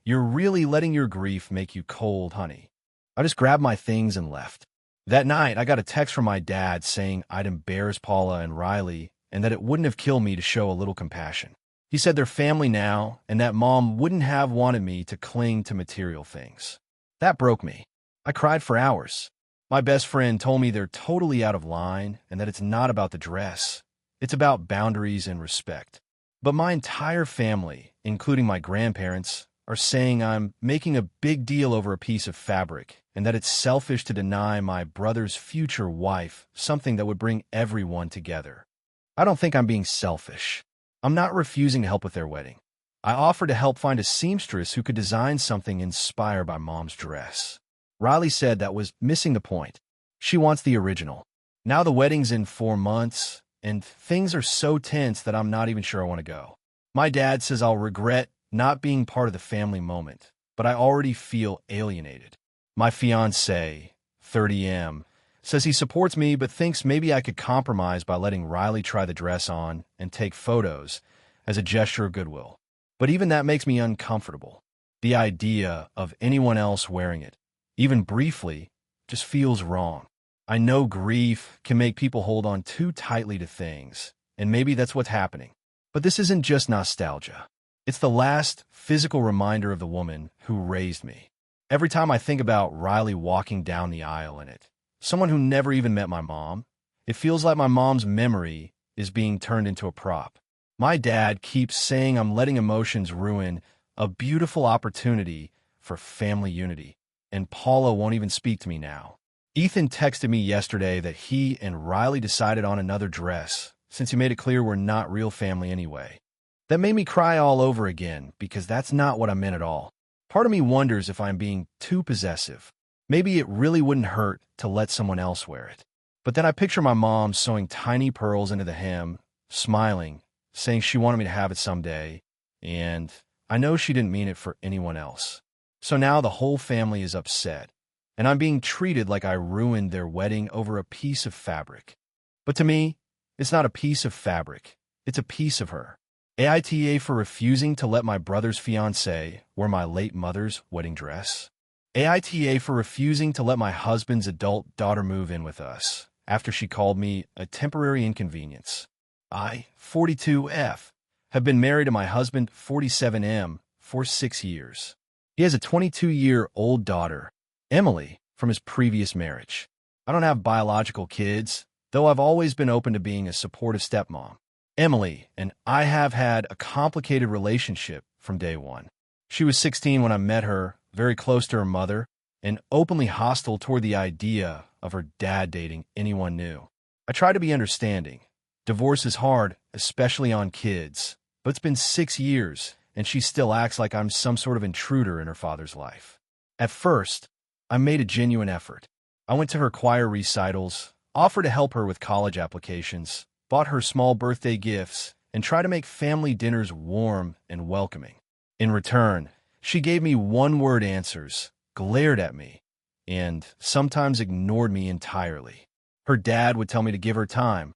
"You're really letting your grief make you cold, honey." I just grabbed my things and left. That night, I got a text from my dad saying I'd embarrass Paula and Riley and that it wouldn't have killed me to show a little compassion. He said they're family now and that Mom wouldn't have wanted me to cling to material things. That broke me. I cried for hours. My best friend told me they're totally out of line and that it's not about the dress. It's about boundaries and respect. But my entire family, including my grandparents, are saying I'm making a big deal over a piece of fabric and that it's selfish to deny my brother's future wife something that would bring everyone together. I don't think I'm being selfish. I'm not refusing to help with their wedding. I offered to help find a seamstress who could design something inspired by Mom's dress. Riley said that was missing the point. She wants the original. Now the wedding's in 4 months, and things are so tense that I'm not even sure I want to go. My dad says I'll regret not being part of the family moment, but I already feel alienated. My fiancé, 30M, says he supports me but thinks maybe I could compromise by letting Riley try the dress on and take photos as a gesture of goodwill. But even that makes me uncomfortable. The idea of anyone else wearing it, even briefly, just feels wrong. I know grief can make people hold on too tightly to things, and maybe that's what's happening. But this isn't just nostalgia. It's the last physical reminder of the woman who raised me. Every time I think about Riley walking down the aisle in it, someone who never even met my mom, it feels like my mom's memory is being turned into a prop. My dad keeps saying I'm letting emotions ruin a beautiful opportunity for family unity, and Paula won't even speak to me now. Ethan texted me yesterday that he and Riley decided on another dress, since he made it clear we're not real family anyway. That made me cry all over again, because that's not what I meant at all. Part of me wonders if I'm being too possessive. Maybe it really wouldn't hurt to let someone else wear it. But then I picture my mom sewing tiny pearls into the hem, smiling, saying she wanted me to have it someday, and I know she didn't mean it for anyone else. So now the whole family is upset, and I'm being treated like I ruined their wedding over a piece of fabric. But to me, it's not a piece of fabric. It's a piece of her. AITA for refusing to let my brother's fiancé wear my late mother's wedding dress. AITA for refusing to let my husband's adult daughter move in with us after she called me a temporary inconvenience. I, 42F, have been married to my husband, 47M, for 6 years. He has a 22-year-old daughter, Emily, from his previous marriage. I don't have biological kids, though I've always been open to being a supportive stepmom. Emily and I have had a complicated relationship from day one. She was 16 when I met her, very close to her mother, and openly hostile toward the idea of her dad dating anyone new. I try to be understanding. Divorce is hard, especially on kids, but it's been 6 years, and she still acts like I'm some sort of intruder in her father's life. At first, I made a genuine effort. I went to her choir recitals, offered to help her with college applications, bought her small birthday gifts, and tried to make family dinners warm and welcoming. In return, she gave me one-word answers, glared at me, and sometimes ignored me entirely. Her dad would tell me to give her time,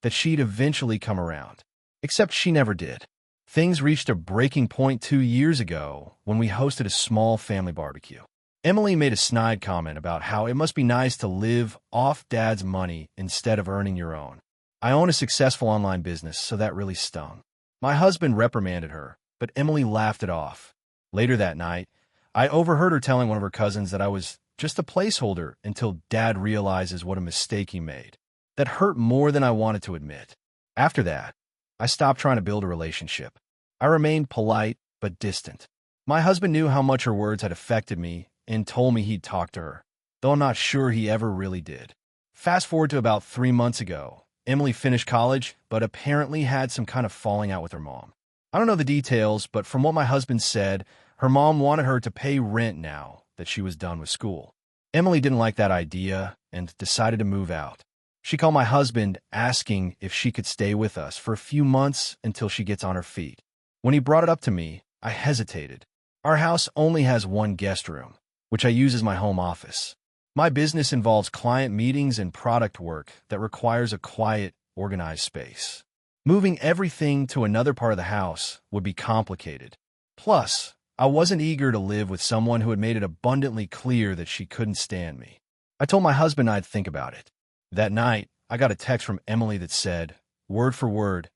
that she'd eventually come around. Except she never did. Things reached a breaking point 2 years ago when we hosted a small family barbecue. Emily made a snide comment about how it must be nice to live off dad's money instead of earning your own. I own a successful online business, so that really stung. My husband reprimanded her, but Emily laughed it off. Later that night, I overheard her telling one of her cousins that I was just a placeholder until dad realizes what a mistake he made. That hurt more than I wanted to admit. After that, I stopped trying to build a relationship. I remained polite but distant. My husband knew how much her words had affected me and told me he'd talk to her, though I'm not sure he ever really did. Fast forward to about 3 months ago. Emily finished college, but apparently had some kind of falling out with her mom. I don't know the details, but from what my husband said, her mom wanted her to pay rent now that she was done with school. Emily didn't like that idea and decided to move out. She called my husband asking if she could stay with us for a few months until she gets on her feet. When he brought it up to me, I hesitated. Our house only has one guest room, which I use as my home office. My business involves client meetings and product work that requires a quiet, organized space. Moving everything to another part of the house would be complicated. Plus, I wasn't eager to live with someone who had made it abundantly clear that she couldn't stand me. I told my husband I'd think about it. That night, I got a text from Emily that said, word for word,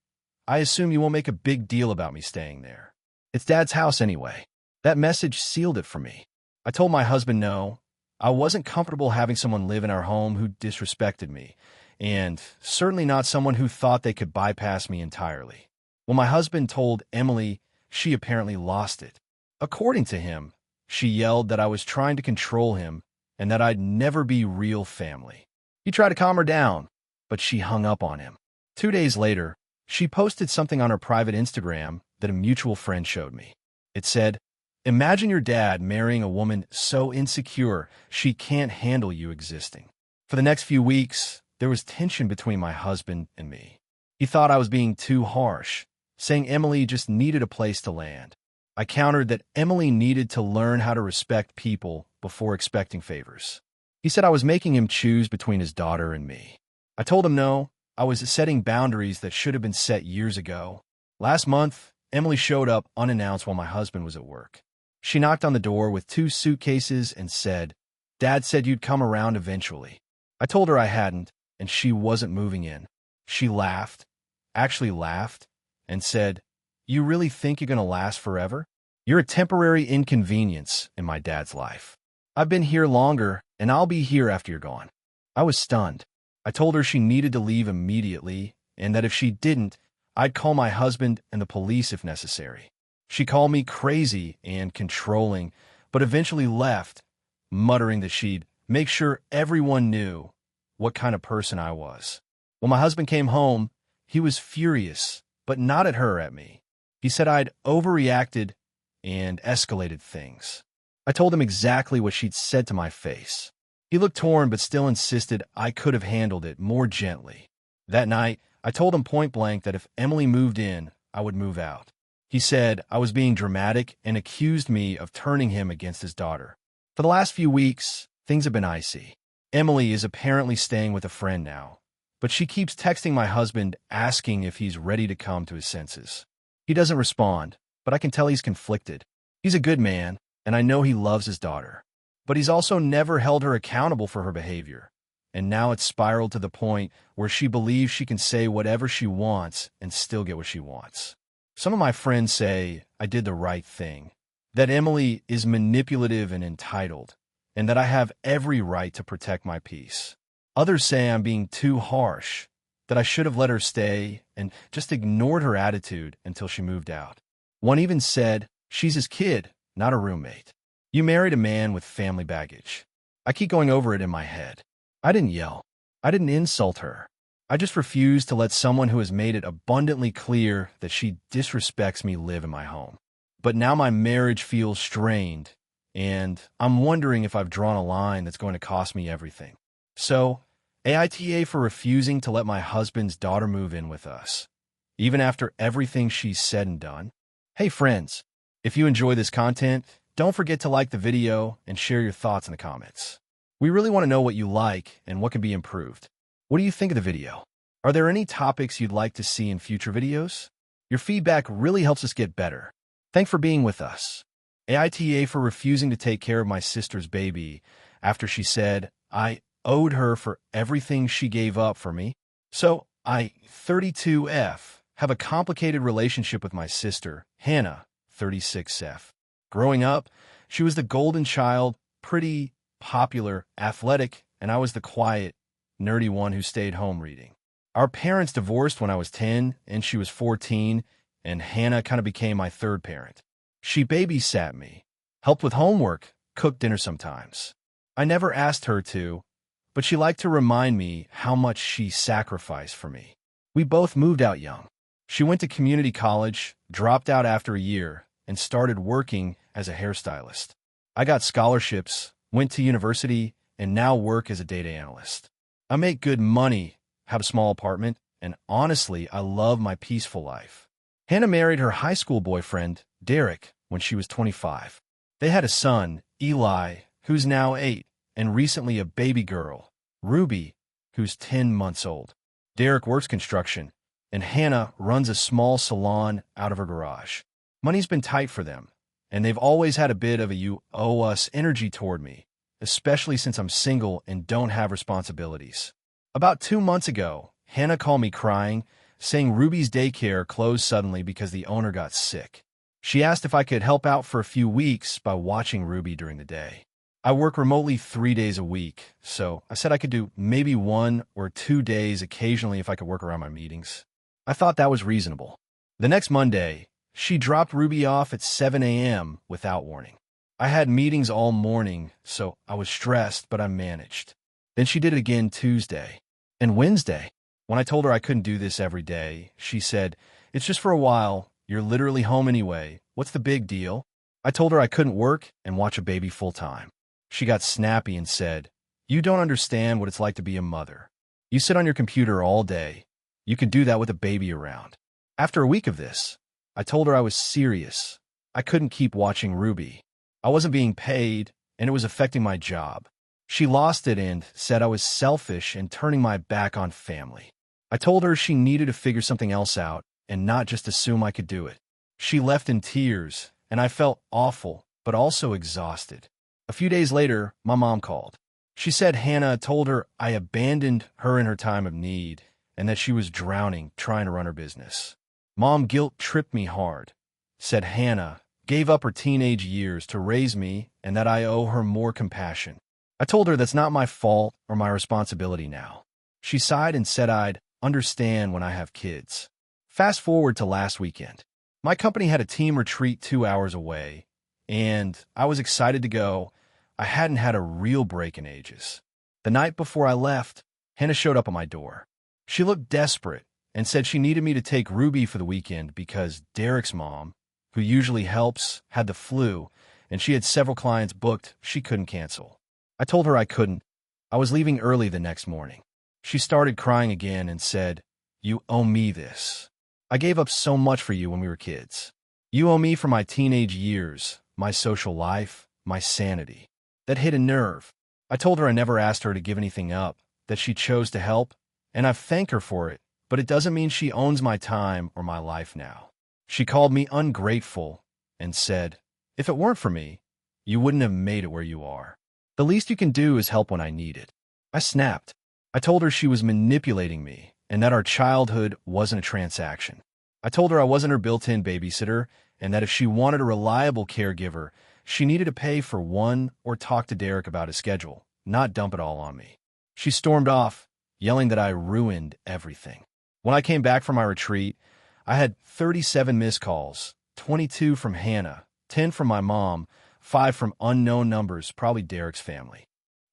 "I assume you won't make a big deal about me staying there. It's Dad's house anyway." That message sealed it for me. I told my husband no, I wasn't comfortable having someone live in our home who disrespected me, and certainly not someone who thought they could bypass me entirely. When my husband told Emily, she apparently lost it. According to him, she yelled that I was trying to control him and that I'd never be real family. He tried to calm her down, but she hung up on him. 2 days later, she posted something on her private Instagram that a mutual friend showed me. It said, "Imagine your dad marrying a woman so insecure she can't handle you existing." For the next few weeks, there was tension between my husband and me. He thought I was being too harsh, saying Emily just needed a place to land. I countered that Emily needed to learn how to respect people before expecting favors. He said I was making him choose between his daughter and me. I told him no, I was setting boundaries that should have been set years ago. Last month, Emily showed up unannounced while my husband was at work. She knocked on the door with 2 suitcases and said, "Dad said you'd come around eventually." I told her I hadn't, and she wasn't moving in. She laughed, and said, "You really think you're going to last forever? You're a temporary inconvenience in my dad's life. I've been here longer, and I'll be here after you're gone." I was stunned. I told her she needed to leave immediately, and that if she didn't, I'd call my husband and the police if necessary. She called me crazy and controlling, but eventually left, muttering that she'd make sure everyone knew what kind of person I was. When my husband came home, he was furious, but not at her, at me. He said I'd overreacted and escalated things. I told him exactly what she'd said to my face. He looked torn but still insisted I could have handled it more gently. That night, I told him point blank that if Emily moved in, I would move out. He said I was being dramatic and accused me of turning him against his daughter. For the last few weeks, things have been icy. Emily is apparently staying with a friend now, but she keeps texting my husband asking if he's ready to come to his senses. He doesn't respond, but I can tell he's conflicted. He's a good man, and I know he loves his daughter. But he's also never held her accountable for her behavior, and now it's spiraled to the point where she believes she can say whatever she wants and still get what she wants. Some of my friends say I did the right thing, that Emily is manipulative and entitled, and that I have every right to protect my peace. Others say I'm being too harsh, that I should have let her stay and just ignored her attitude until she moved out. One even said she's his kid, not a roommate. You married a man with family baggage. I keep going over it in my head. I didn't yell. I didn't insult her. I just refuse to let someone who has made it abundantly clear that she disrespects me live in my home. But now my marriage feels strained, and I'm wondering if I've drawn a line that's going to cost me everything. So, AITA for refusing to let my husband's daughter move in with us, even after everything she's said and done. Hey friends, if you enjoy this content, don't forget to like the video and share your thoughts in the comments. We really want to know what you like and what can be improved. What do you think of the video? Are there any topics you'd like to see in future videos? Your feedback really helps us get better. Thanks for being with us. AITA for refusing to take care of my sister's baby after she said I owed her for everything she gave up for me. So I, 32F, have a complicated relationship with my sister, Hannah, 36F. Growing up, she was the golden child, pretty, popular, athletic, and I was the quiet, nerdy one who stayed home reading. Our parents divorced when I was 10 and she was 14, and Hannah kind of became my third parent. She babysat me, helped with homework, cooked dinner sometimes. I never asked her to, but she liked to remind me how much she sacrificed for me. We both moved out young. She went to community college, dropped out after a year, and started working as a hairstylist. I got scholarships, went to university, and now work as a data analyst. I make good money, have a small apartment, and honestly, I love my peaceful life. Hannah married her high school boyfriend, Derek, when she was 25. They had a son, Eli, who's now 8, and recently a baby girl, Ruby, who's 10 months old. Derek works construction, and Hannah runs a small salon out of her garage. Money's been tight for them, and they've always had a bit of a "you owe us" energy toward me, especially since I'm single and don't have responsibilities. About 2 months ago, Hannah called me crying, saying Ruby's daycare closed suddenly because the owner got sick. She asked if I could help out for a few weeks by watching Ruby during the day. I work remotely 3 days a week, so I said I could do maybe 1 or 2 days occasionally if I could work around my meetings. I thought that was reasonable. The next Monday, she dropped Ruby off at 7 a.m. without warning. I had meetings all morning, so I was stressed, but I managed. Then she did it again Tuesday and Wednesday. When I told her I couldn't do this every day, she said, "It's just for a while. You're literally home anyway. What's the big deal?" I told her I couldn't work and watch a baby full time. She got snappy and said, "You don't understand what it's like to be a mother. You sit on your computer all day. You can do that with a baby around." After a week of this, I told her I was serious. I couldn't keep watching Ruby. I wasn't being paid, and it was affecting my job. She lost it and said I was selfish and turning my back on family. I told her she needed to figure something else out and not just assume I could do it. She left in tears, and I felt awful, but also exhausted. A few days later, my mom called. She said Hannah told her I abandoned her in her time of need and that she was drowning trying to run her business. Mom guilt tripped me hard, said Hannah gave up her teenage years to raise me and that I owe her more compassion. I told her that's not my fault or my responsibility now. She sighed and said I'd understand when I have kids. Fast forward to last weekend. My company had a team retreat 2 hours away, and I was excited to go. I hadn't had a real break in ages. The night before I left, Hannah showed up at my door. She looked desperate and said she needed me to take Ruby for the weekend because Derek's mom, who usually helps, had the flu, and she had several clients booked she couldn't cancel. I told her I couldn't. I was leaving early the next morning. She started crying again and said, "You owe me this. I gave up so much for you when we were kids. You owe me for my teenage years, my social life, my sanity." That hit a nerve. I told her I never asked her to give anything up, that she chose to help, and I've thanked her for it, but it doesn't mean she owns my time or my life now. She called me ungrateful and said, "If it weren't for me, you wouldn't have made it where you are. The least you can do is help when I need it." I snapped. I told her she was manipulating me and that our childhood wasn't a transaction. I told her I wasn't her built-in babysitter and that if she wanted a reliable caregiver, she needed to pay for one or talk to Derek about his schedule, not dump it all on me. She stormed off, yelling that I ruined everything. When I came back from my retreat, I had 37 missed calls, 22 from Hannah, 10 from my mom, 5 from unknown numbers, probably Derek's family.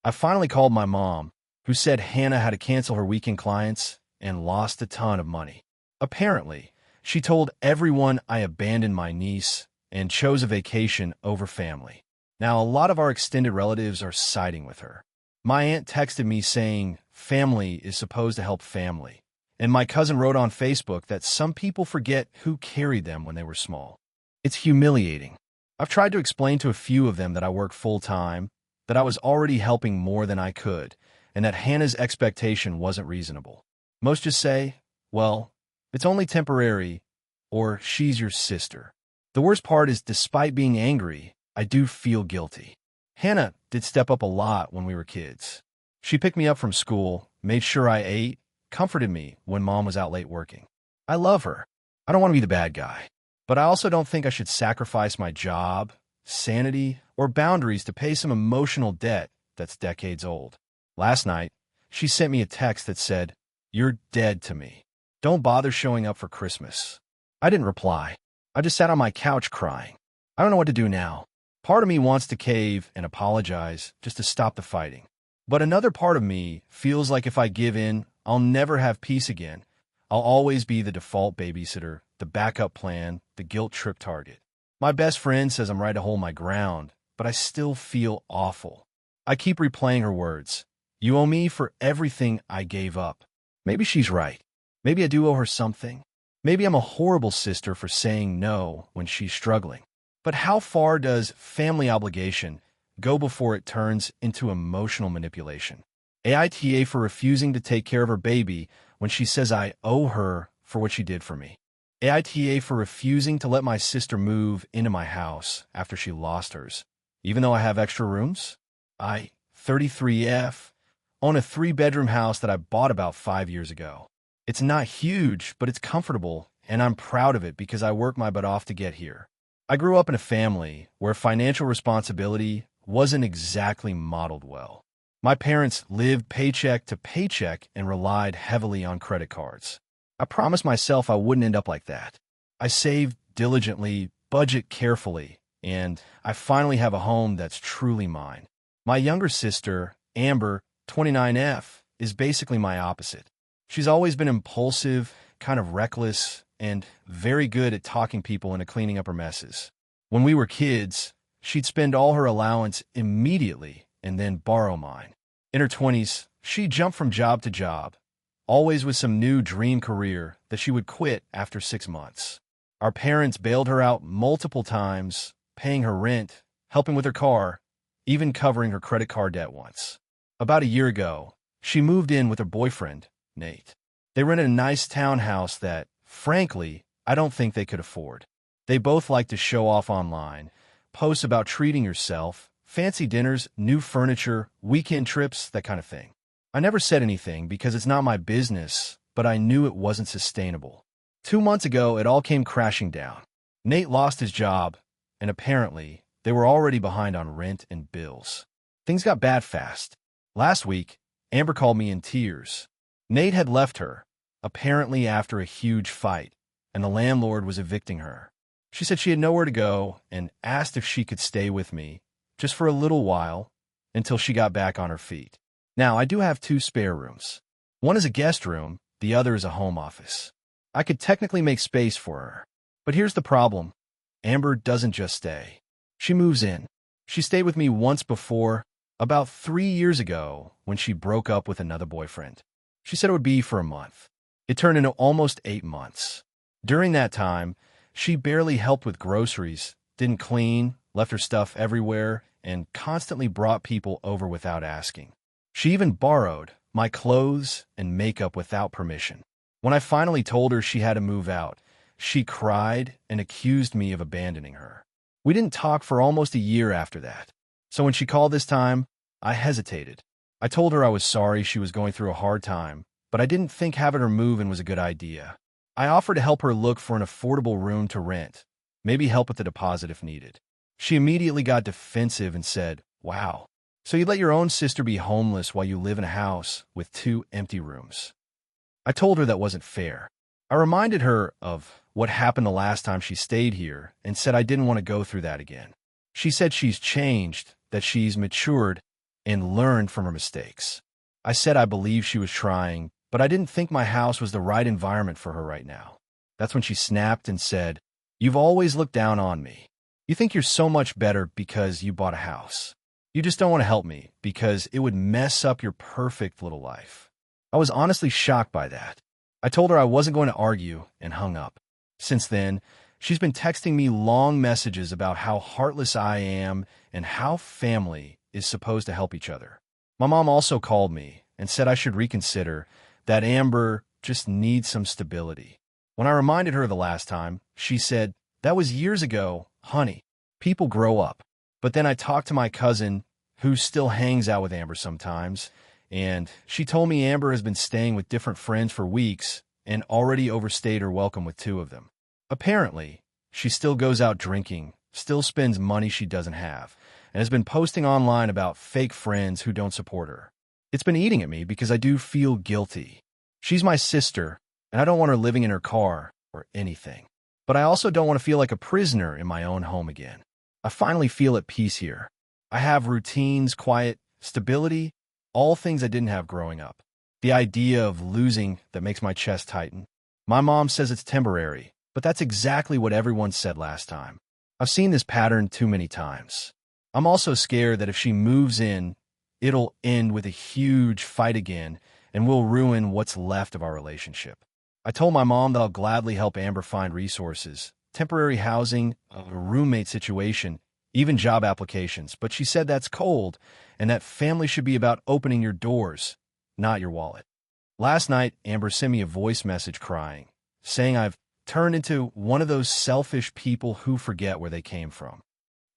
I finally called my mom, who said Hannah had to cancel her weekend clients and lost a ton of money. Apparently, she told everyone I abandoned my niece and chose a vacation over family. Now, a lot of our extended relatives are siding with her. My aunt texted me saying family is supposed to help family, and my cousin wrote on Facebook that some people forget who carried them when they were small. It's humiliating. I've tried to explain to a few of them that I work full-time, that I was already helping more than I could, and that Hannah's expectation wasn't reasonable. Most just say, "Well, it's only temporary," or "she's your sister." The worst part is, despite being angry, I do feel guilty. Hannah did step up a lot when we were kids. She picked me up from school, made sure I ate, comforted me when mom was out late working. I love her. I don't want to be the bad guy. But I also don't think I should sacrifice my job, sanity, or boundaries to pay some emotional debt that's decades old. Last night, she sent me a text that said, "You're dead to me. Don't bother showing up for Christmas." I didn't reply. I just sat on my couch crying. I don't know what to do now. Part of me wants to cave and apologize just to stop the fighting. But another part of me feels like if I give in, I'll never have peace again. I'll always be the default babysitter, the backup plan, the guilt trip target. My best friend says I'm right to hold my ground, but I still feel awful. I keep replaying her words. "You owe me for everything I gave up." Maybe she's right. Maybe I do owe her something. Maybe I'm a horrible sister for saying no when she's struggling. But how far does family obligation Go before it turns into emotional manipulation. AITA for refusing to take care of her baby when she says I owe her for what she did for me. AITA for refusing to let my sister move into my house after she lost hers, even though I have extra rooms. I, 33F, own a 3-bedroom house that I bought about 5 years ago. It's not huge, but it's comfortable, and I'm proud of it because I worked my butt off to get here. I grew up in a family where financial responsibility wasn't exactly modeled well. My parents lived paycheck to paycheck and relied heavily on credit cards. I promised myself I wouldn't end up like that. I saved diligently, budget carefully, and I finally have a home that's truly mine. My younger sister, Amber, 29F, is basically my opposite. She's always been impulsive, kind of reckless, and very good at talking people into cleaning up her messes. When we were kids, she'd spend all her allowance immediately and then borrow mine. In her 20s, she jumped from job to job, always with some new dream career that she would quit after 6 months. Our parents bailed her out multiple times, paying her rent, helping with her car, even covering her credit card debt once. About a year ago, she moved in with her boyfriend, Nate. They rented a nice townhouse that, frankly, I don't think they could afford. They both like to show off online, post about treating yourself, fancy dinners, new furniture, weekend trips, that kind of thing. I never said anything because it's not my business, but I knew it wasn't sustainable. 2 months ago, it all came crashing down. Nate lost his job, and apparently, they were already behind on rent and bills. Things got bad fast. Last week, Amber called me in tears. Nate had left her, apparently after a huge fight, and the landlord was evicting her. She said she had nowhere to go and asked if she could stay with me, just for a little while, until she got back on her feet. Now, I do have 2 spare rooms. One is a guest room, the other is a home office. I could technically make space for her. But here's the problem. Amber doesn't just stay. She moves in. She stayed with me once before, about 3 years ago, when she broke up with another boyfriend. She said it would be for a month. It turned into almost 8 months. During that time, she barely helped with groceries, didn't clean, left her stuff everywhere, and constantly brought people over without asking. She even borrowed my clothes and makeup without permission. When I finally told her she had to move out, she cried and accused me of abandoning her. We didn't talk for almost a year after that. So when she called this time, I hesitated. I told her I was sorry she was going through a hard time, but I didn't think having her move in was a good idea. I offered to help her look for an affordable room to rent, maybe help with the deposit if needed. She immediately got defensive and said, "Wow, so you let your own sister be homeless while you live in a house with 2 empty rooms." I told her that wasn't fair. I reminded her of what happened the last time she stayed here and said I didn't want to go through that again. She said she's changed, that she's matured and learned from her mistakes. I said I believe she was trying, but I didn't think my house was the right environment for her right now. That's when she snapped and said, "You've always looked down on me. You think you're so much better because you bought a house. You just don't want to help me because it would mess up your perfect little life." I was honestly shocked by that. I told her I wasn't going to argue and hung up. Since then, she's been texting me long messages about how heartless I am and how family is supposed to help each other. My mom also called me and said I should reconsider, that Amber just needs some stability. When I reminded her the last time, she said, "That was years ago, honey. People grow up." But then I talked to my cousin, who still hangs out with Amber sometimes, and she told me Amber has been staying with different friends for weeks and already overstayed her welcome with 2 of them. Apparently, she still goes out drinking, still spends money she doesn't have, and has been posting online about fake friends who don't support her. It's been eating at me because I do feel guilty. She's my sister, and I don't want her living in her car or anything. But I also don't want to feel like a prisoner in my own home again. I finally feel at peace here. I have routines, quiet, stability, all things I didn't have growing up. The idea of losing that makes my chest tighten. My mom says it's temporary, but that's exactly what everyone said last time. I've seen this pattern too many times. I'm also scared that if she moves in, it'll end with a huge fight again and will ruin what's left of our relationship. I told my mom that I'll gladly help Amber find resources, temporary housing, a roommate situation, even job applications, but she said that's cold and that family should be about opening your doors, not your wallet. Last night, Amber sent me a voice message crying, saying I've turned into one of those selfish people who forget where they came from.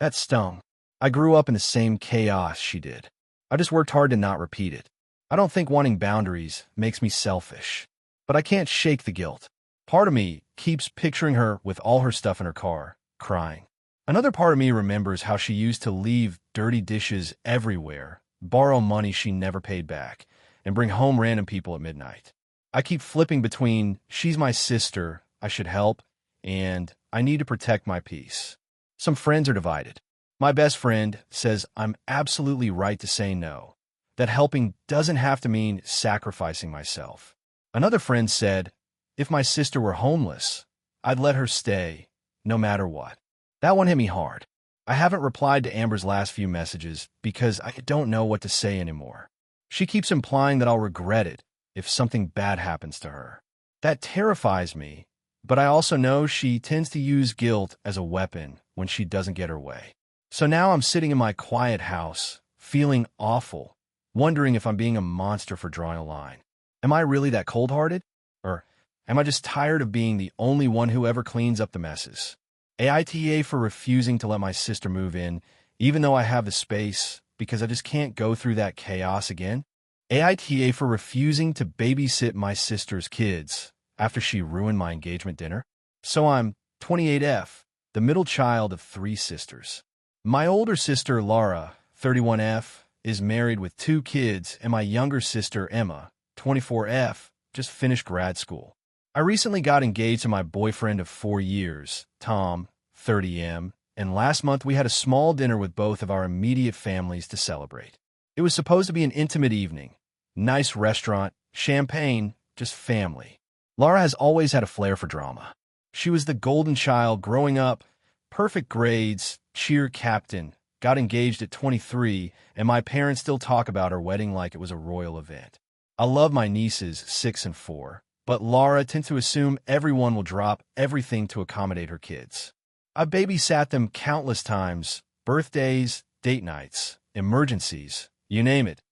That stung. I grew up in the same chaos she did. I just worked hard to not repeat it. I don't think wanting boundaries makes me selfish, but I can't shake the guilt. Part of me keeps picturing her with all her stuff in her car, crying. Another part of me remembers how she used to leave dirty dishes everywhere, borrow money she never paid back, and bring home random people at midnight. I keep flipping between she's my sister, I should help, and I need to protect my peace. Some friends are divided. My best friend says I'm absolutely right to say no, that helping doesn't have to mean sacrificing myself. Another friend said, if my sister were homeless, I'd let her stay, no matter what. That one hit me hard. I haven't replied to Amber's last few messages because I don't know what to say anymore. She keeps implying that I'll regret it if something bad happens to her. That terrifies me, but I also know she tends to use guilt as a weapon when she doesn't get her way. So now I'm sitting in my quiet house, feeling awful, wondering if I'm being a monster for drawing a line. Am I really that cold-hearted? Or am I just tired of being the only one who ever cleans up the messes? AITA for refusing to let my sister move in, even though I have the space, because I just can't go through that chaos again. AITA for refusing to babysit my sister's kids after she ruined my engagement dinner. So I'm 28F, the middle child of 3 sisters. My older sister, Laura, 31F, is married with 2 kids, and my younger sister, Emma, 24F, just finished grad school. I recently got engaged to my boyfriend of 4 years, Tom, 30M, and last month we had a small dinner with both of our immediate families to celebrate. It was supposed to be an intimate evening. Nice restaurant, champagne, just family. Laura has always had a flair for drama. She was the golden child growing up, perfect grades, cheer captain, got engaged at 23, and my parents still talk about her wedding like it was a royal event. I love my nieces, 6 and 4, but Laura tends to assume everyone will drop everything to accommodate her kids. I babysat them countless times, birthdays, date nights, emergencies, you name it,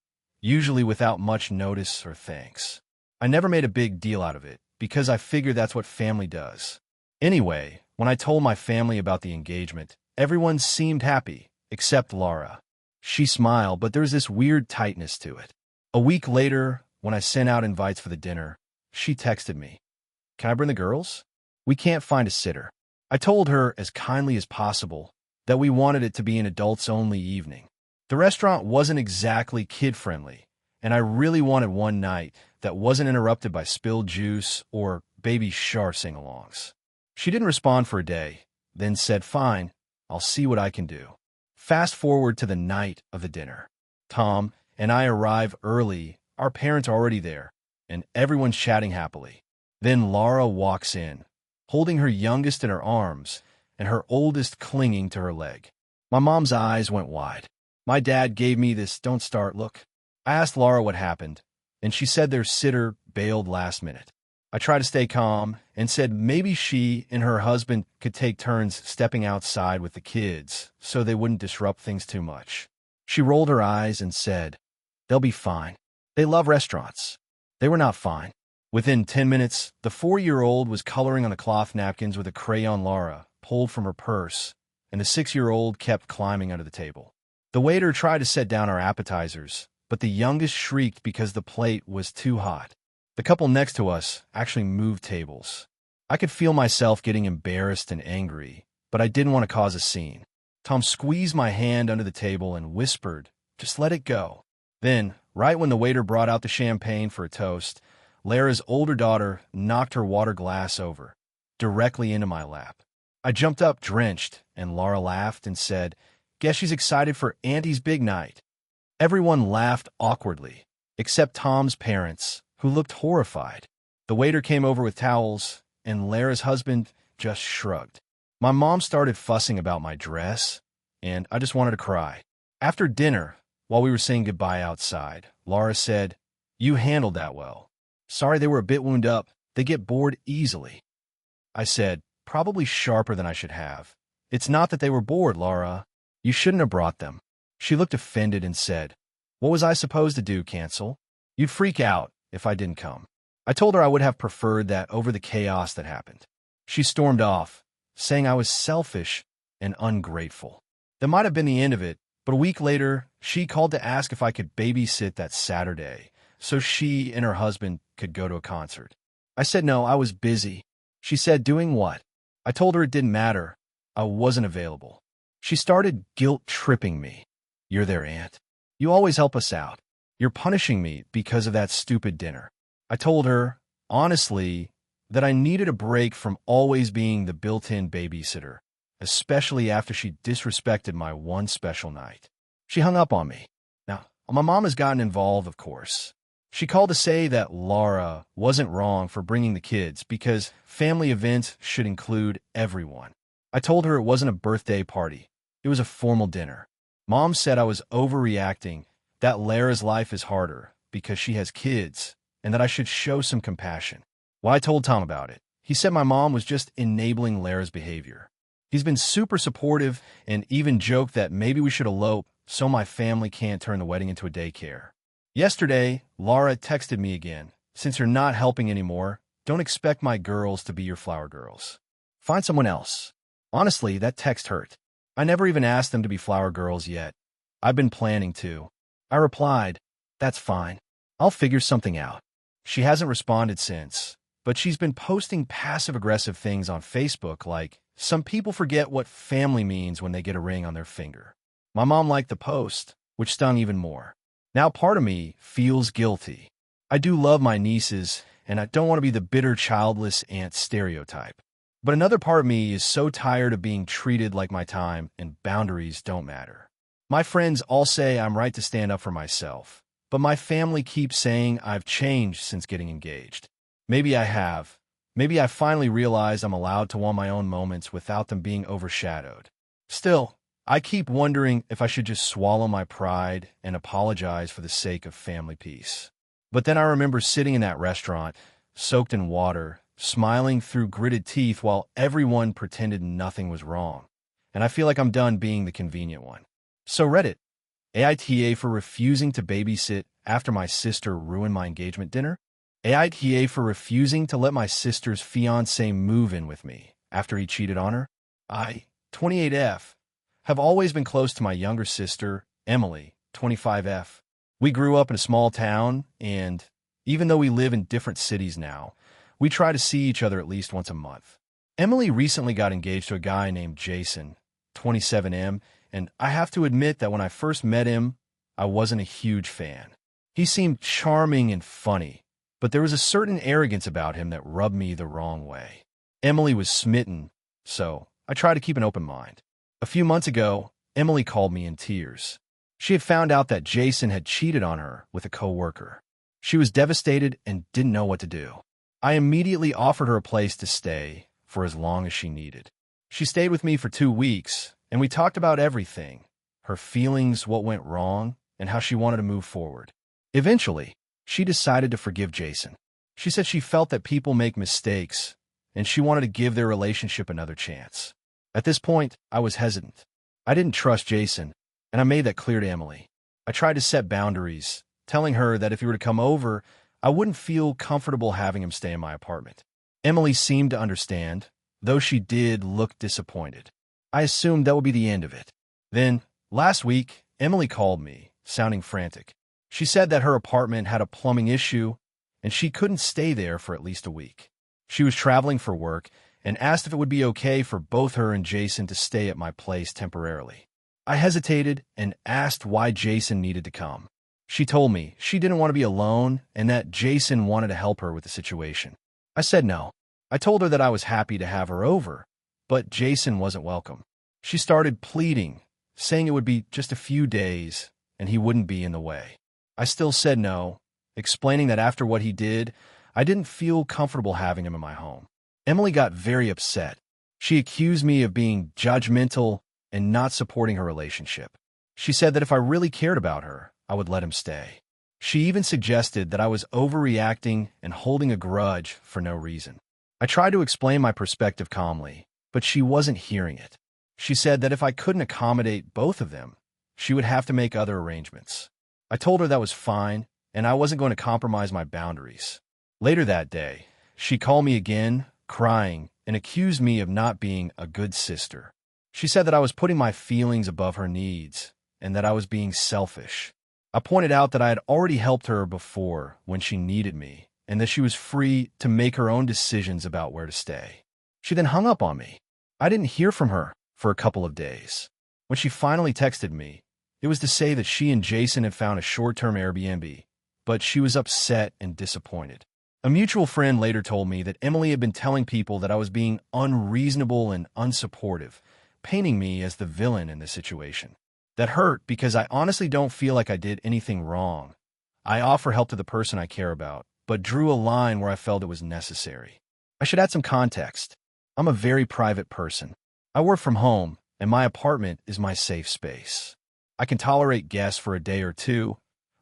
usually without much notice or thanks. I never made a big deal out of it, because I figured that's what family does. Anyway, when I told my family about the engagement, everyone seemed happy, except Laura. She smiled, but there was this weird tightness to it. A week later, when I sent out invites for the dinner, she texted me, "Can I bring the girls? We can't find a sitter." I told her as kindly as possible that we wanted it to be an adults-only evening. The restaurant wasn't exactly kid-friendly, and I really wanted one night that wasn't interrupted by spilled juice or Baby Shark sing-alongs. She didn't respond for a day, then said, "Fine, I'll see what I can do." Fast forward to the night of the dinner. Tom and I arrive early, our parents are already there, and everyone's chatting happily. Then Laura walks in, holding her youngest in her arms and her oldest clinging to her leg. My mom's eyes went wide. My dad gave me this "don't start" look. I asked Laura what happened, and she said their sitter bailed last minute. I tried to stay calm and said maybe she and her husband could take turns stepping outside with the kids so they wouldn't disrupt things too much. She rolled her eyes and said, "They'll be fine. They love restaurants." They were not fine. Within 10 minutes, the 4-year-old was coloring on the cloth napkins with a crayon Laura pulled from her purse, and the 6-year-old kept climbing under the table. The waiter tried to set down our appetizers, but the youngest shrieked because the plate was too hot. The couple next to us actually moved tables. I could feel myself getting embarrassed and angry, but I didn't want to cause a scene. Tom squeezed my hand under the table and whispered, "Just let it go." Then, right when the waiter brought out the champagne for a toast, Lara's older daughter knocked her water glass over, directly into my lap. I jumped up drenched, and Laura laughed and said, "Guess she's excited for Auntie's big night." Everyone laughed awkwardly, except Tom's parents, who looked horrified. The waiter came over with towels, and Lara's husband just shrugged. My mom started fussing about my dress, and I just wanted to cry. After dinner, while we were saying goodbye outside, Laura said, "You handled that well. Sorry they were a bit wound up. They get bored easily." I said, "Probably sharper than I should have." "It's not that they were bored, Laura. You shouldn't have brought them. She looked offended and said, "What was I supposed to do, cancel? You'd freak out if I didn't come." I told her I would have preferred that over the chaos that happened. She stormed off, saying I was selfish and ungrateful. That might have been the end of it, but a week later, she called to ask if I could babysit that Saturday so she and her husband could go to a concert. I said no, I was busy. She said, "Doing what?" I told her it didn't matter. I wasn't available. She started guilt-tripping me. "You're their aunt. You always help us out. You're punishing me because of that stupid dinner." I told her, honestly, that I needed a break from always being the built-in babysitter, especially after she disrespected my one special night. She hung up on me. Now, my mom has gotten involved, of course. She called to say that Laura wasn't wrong for bringing the kids because family events should include everyone. I told her it wasn't a birthday party. It was a formal dinner. Mom said I was overreacting, that Lara's life is harder because she has kids, and that I should show some compassion. Well, I told Tom about it. He said my mom was just enabling Lara's behavior. He's been super supportive and even joked that maybe we should elope so my family can't turn the wedding into a daycare. Yesterday, Laura texted me again. "Since you're not helping anymore, don't expect my girls to be your flower girls. Find someone else." Honestly, that text hurt. I never even asked them to be flower girls yet. I've been planning to. I replied, "That's fine. I'll figure something out." She hasn't responded since, but she's been posting passive-aggressive things on Facebook like, "Some people forget what family means when they get a ring on their finger." My mom liked the post, which stung even more. Now part of me feels guilty. I do love my nieces, and I don't want to be the bitter, childless aunt stereotype. But another part of me is so tired of being treated like my time and boundaries don't matter. My friends all say I'm right to stand up for myself, but my family keeps saying I've changed since getting engaged. Maybe I have. Maybe I finally realized I'm allowed to want my own moments without them being overshadowed. Still, I keep wondering if I should just swallow my pride and apologize for the sake of family peace. But then I remember sitting in that restaurant, soaked in water, smiling through gritted teeth while everyone pretended nothing was wrong. And I feel like I'm done being the convenient one. So Reddit, AITA for refusing to babysit after my sister ruined my engagement dinner? AITA for refusing to let my sister's fiancé move in with me after he cheated on her? I, 28F, have always been close to my younger sister, Emily, 25F. We grew up in a small town, and even though we live in different cities now, we try to see each other at least once a month. Emily recently got engaged to a guy named Jason, 27M, and I have to admit that when I first met him, I wasn't a huge fan. He seemed charming and funny, but there was a certain arrogance about him that rubbed me the wrong way. Emily was smitten, so I tried to keep an open mind. A few months ago, Emily called me in tears. She had found out that Jason had cheated on her with a coworker. She was devastated and didn't know what to do. I immediately offered her a place to stay for as long as she needed. She stayed with me for 2 weeks, and we talked about everything, her feelings, what went wrong, and how she wanted to move forward. Eventually, she decided to forgive Jason. She said she felt that people make mistakes, and she wanted to give their relationship another chance. At this point, I was hesitant. I didn't trust Jason, and I made that clear to Emily. I tried to set boundaries, telling her that if he were to come over, I wouldn't feel comfortable having him stay in my apartment. Emily seemed to understand, though she did look disappointed. I assumed that would be the end of it. Then, last week, Emily called me, sounding frantic. She said that her apartment had a plumbing issue, and she couldn't stay there for at least a week. She was traveling for work and asked if it would be okay for both her and Jason to stay at my place temporarily. I hesitated and asked why Jason needed to come. She told me she didn't want to be alone and that Jason wanted to help her with the situation. I said no. I told her that I was happy to have her over, but Jason wasn't welcome. She started pleading, saying it would be just a few days and he wouldn't be in the way. I still said no, explaining that after what he did, I didn't feel comfortable having him in my home. Emily got very upset. She accused me of being judgmental and not supporting her relationship. She said that if I really cared about her, I would let him stay. She even suggested that I was overreacting and holding a grudge for no reason. I tried to explain my perspective calmly, but she wasn't hearing it. She said that if I couldn't accommodate both of them, she would have to make other arrangements. I told her that was fine, and I wasn't going to compromise my boundaries. Later that day, she called me again, crying, and accused me of not being a good sister. She said that I was putting my feelings above her needs, and that I was being selfish. I pointed out that I had already helped her before when she needed me, and that she was free to make her own decisions about where to stay. She then hung up on me. I didn't hear from her for a couple of days. When she finally texted me, it was to say that she and Jason had found a short-term Airbnb, but she was upset and disappointed. A mutual friend later told me that Emily had been telling people that I was being unreasonable and unsupportive, painting me as the villain in this situation. That hurt because I honestly don't feel like I did anything wrong. I offer help to the person I care about, but drew a line where I felt it was necessary. I should add some context. I'm a very private person. I work from home, and my apartment is my safe space. I can tolerate guests for a day or two,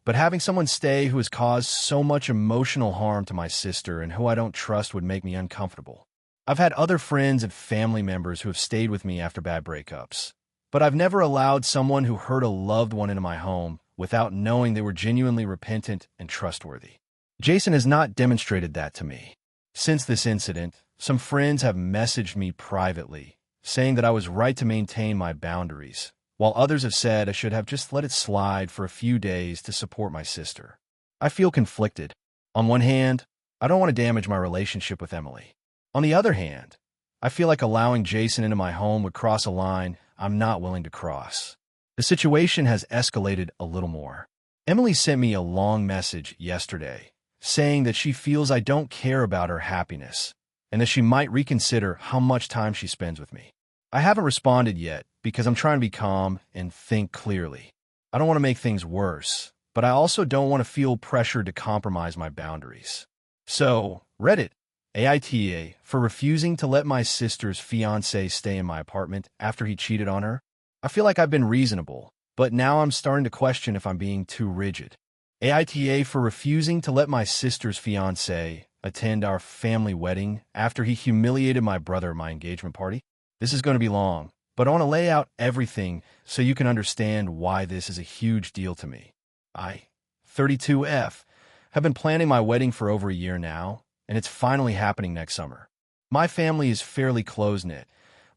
but having someone stay who has caused so much emotional harm to my sister and who I don't trust would make me uncomfortable. I've had other friends and family members who have stayed with me after bad breakups, but I've never allowed someone who hurt a loved one into my home without knowing they were genuinely repentant and trustworthy. Jason has not demonstrated that to me. Since this incident, some friends have messaged me privately, saying that I was right to maintain my boundaries, while others have said I should have just let it slide for a few days to support my sister. I feel conflicted. On one hand, I don't want to damage my relationship with Emily. On the other hand, I feel like allowing Jason into my home would cross a line I'm not willing to cross. The situation has escalated a little more. Emily sent me a long message yesterday, saying that she feels I don't care about her happiness, and that she might reconsider how much time she spends with me. I haven't responded yet because I'm trying to be calm and think clearly. I don't want to make things worse, but I also don't want to feel pressured to compromise my boundaries. So, Reddit, AITA, for refusing to let my sister's fiancé stay in my apartment after he cheated on her. I feel like I've been reasonable, but now I'm starting to question if I'm being too rigid. AITA for refusing to let my sister's fiancé attend our family wedding after he humiliated my brother at my engagement party. This is going to be long, but I want to lay out everything so you can understand why this is a huge deal to me. I, 32F, have been planning my wedding for over a year now, and it's finally happening next summer. My family is fairly close-knit,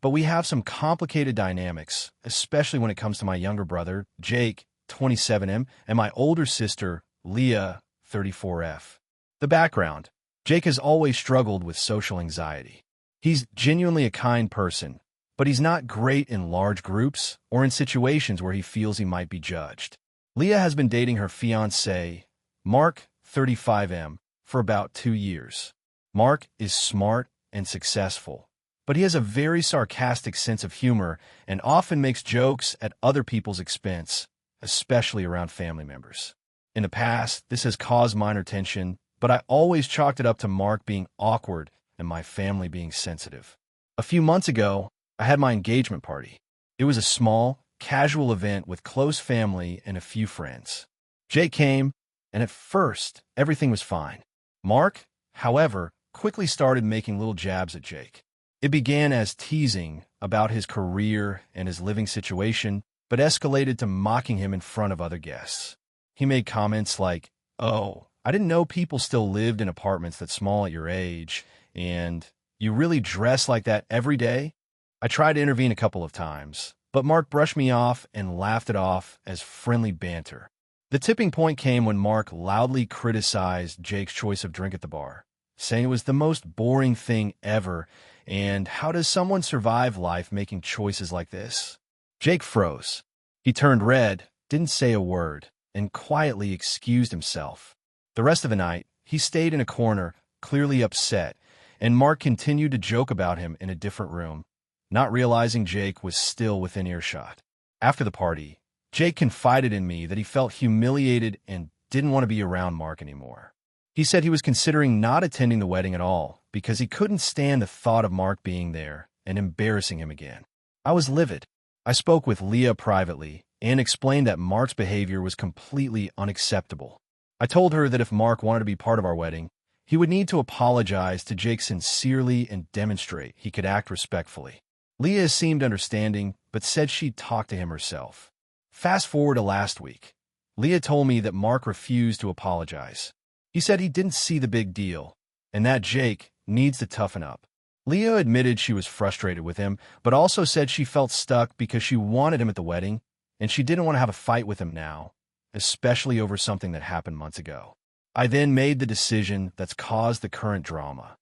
but we have some complicated dynamics, especially when it comes to my younger brother, Jake, 27M, and my older sister, Leah, 34F. The background: Jake has always struggled with social anxiety. He's genuinely a kind person, but he's not great in large groups or in situations where he feels he might be judged. Leah has been dating her fiancé, Mark, 35M, for about 2 years. Mark is smart and successful, but he has a very sarcastic sense of humor and often makes jokes at other people's expense, especially around family members. In the past, this has caused minor tension, but I always chalked it up to Mark being awkward and my family being sensitive. A few months ago, I had my engagement party. It was a small, casual event with close family and a few friends. Jake came, and at first, everything was fine. Mark, however, quickly started making little jabs at Jake. It began as teasing about his career and his living situation, but escalated to mocking him in front of other guests. He made comments like, "Oh, I didn't know people still lived in apartments that small at your age, and you really dress like that every day?" I tried to intervene a couple of times, but Mark brushed me off and laughed it off as friendly banter. The tipping point came when Mark loudly criticized Jake's choice of drink at the bar, saying it was the most boring thing ever, and how does someone survive life making choices like this? Jake froze. He turned red, didn't say a word, and quietly excused himself. The rest of the night, he stayed in a corner, clearly upset, and Mark continued to joke about him in a different room, not realizing Jake was still within earshot. After the party, Jake confided in me that he felt humiliated and didn't want to be around Mark anymore. He said he was considering not attending the wedding at all because he couldn't stand the thought of Mark being there and embarrassing him again. I was livid. I spoke with Leah privately and explained that Mark's behavior was completely unacceptable. I told her that if Mark wanted to be part of our wedding, he would need to apologize to Jake sincerely and demonstrate he could act respectfully. Leah seemed understanding, but said she'd talk to him herself. Fast forward to last week. Leah told me that Mark refused to apologize. He said he didn't see the big deal, and that Jake needs to toughen up. Leah admitted she was frustrated with him, but also said she felt stuck because she wanted him at the wedding, and she didn't want to have a fight with him now, especially over something that happened months ago. I then made the decision that's caused the current drama.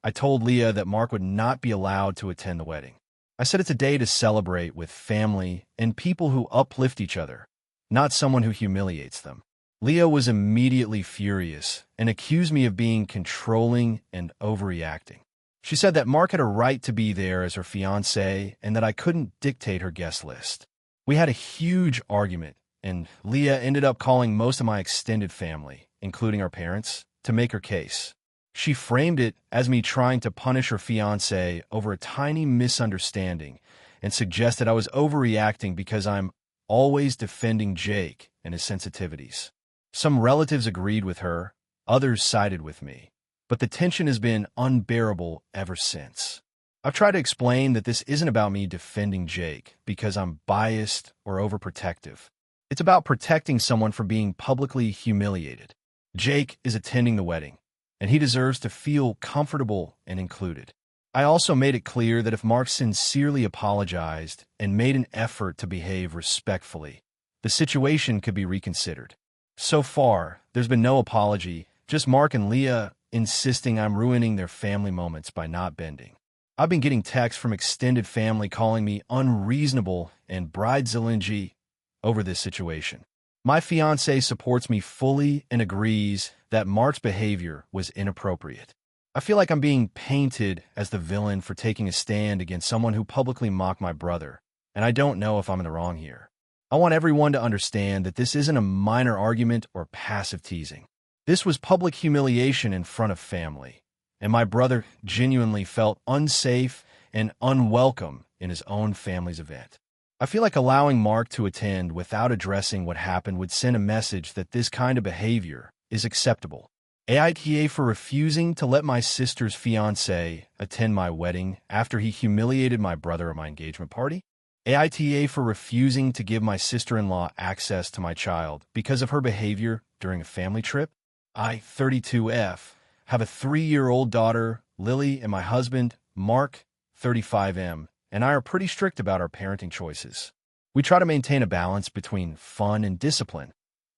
I told Leah that Mark would not be allowed to attend the wedding. I said it's a day to celebrate with family and people who uplift each other, not someone who humiliates them. Leah was immediately furious and accused me of being controlling and overreacting. She said that Mark had a right to be there as her fiancé and that I couldn't dictate her guest list. We had a huge argument, and Leah ended up calling most of my extended family, including our parents, to make her case. She framed it as me trying to punish her fiancé over a tiny misunderstanding and suggested I was overreacting because I'm always defending Jake and his sensitivities. Some relatives agreed with her, others sided with me, but the tension has been unbearable ever since. I've tried to explain that this isn't about me defending Jake because I'm biased or overprotective. It's about protecting someone from being publicly humiliated. Jake is attending the wedding, and he deserves to feel comfortable and included. I also made it clear that if Mark sincerely apologized and made an effort to behave respectfully, the situation could be reconsidered. So far, there's been no apology, just Mark and Leah insisting I'm ruining their family moments by not bending. I've been getting texts from extended family calling me unreasonable and bridezillingy over this situation. My fiancé supports me fully and agrees that Mark's behavior was inappropriate. I feel like I'm being painted as the villain for taking a stand against someone who publicly mocked my brother, and I don't know if I'm in the wrong here. I want everyone to understand that this isn't a minor argument or passive teasing. This was public humiliation in front of family, and my brother genuinely felt unsafe and unwelcome in his own family's event. I feel like allowing Mark to attend without addressing what happened would send a message that this kind of behavior is acceptable. AITA for refusing to let my sister's fiancé attend my wedding after he humiliated my brother at my engagement party. AITA for refusing to give my sister-in-law access to my child because of her behavior during a family trip. I, 32F, have a 3-year-old daughter, Lily, and my husband, Mark, 35M, and I are pretty strict about our parenting choices. We try to maintain a balance between fun and discipline,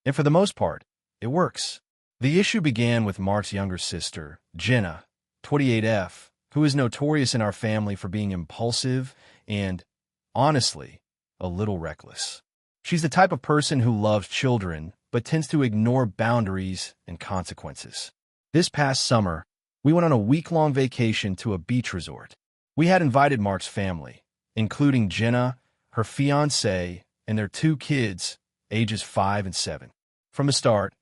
and for the most part, it works. The issue began with Mark's younger sister, Jenna, 28F, who is notorious in our family for being impulsive and, honestly, a little reckless. She's the type of person who loves children, but tends to ignore boundaries and consequences. This past summer, we went on a week-long vacation to a beach resort. We had invited Mark's family, including Jenna, her fiancé, and their 2 kids, ages 5 and 7. From the start,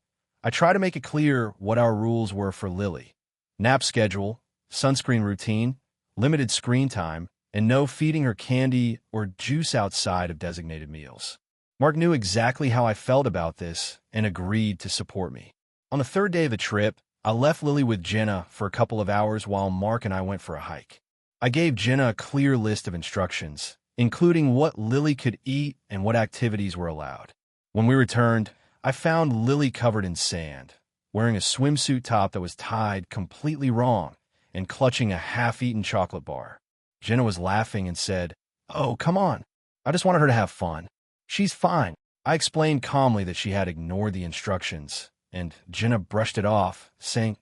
I tried to make it clear what our rules were for Lily: nap schedule, sunscreen routine, limited screen time, and no feeding her candy or juice outside of designated meals. Mark knew exactly how I felt about this and agreed to support me. On the 3rd day of the trip, I left Lily with Jenna for a couple of hours while Mark and I went for a hike. I gave Jenna a clear list of instructions, including what Lily could eat and what activities were allowed. When we returned, I found Lily covered in sand, wearing a swimsuit top that was tied completely wrong and clutching a half-eaten chocolate bar. Jenna was laughing and said, "Oh, come on. I just wanted her to have fun. She's fine." I explained calmly that she had ignored the instructions, and Jenna brushed it off, saying,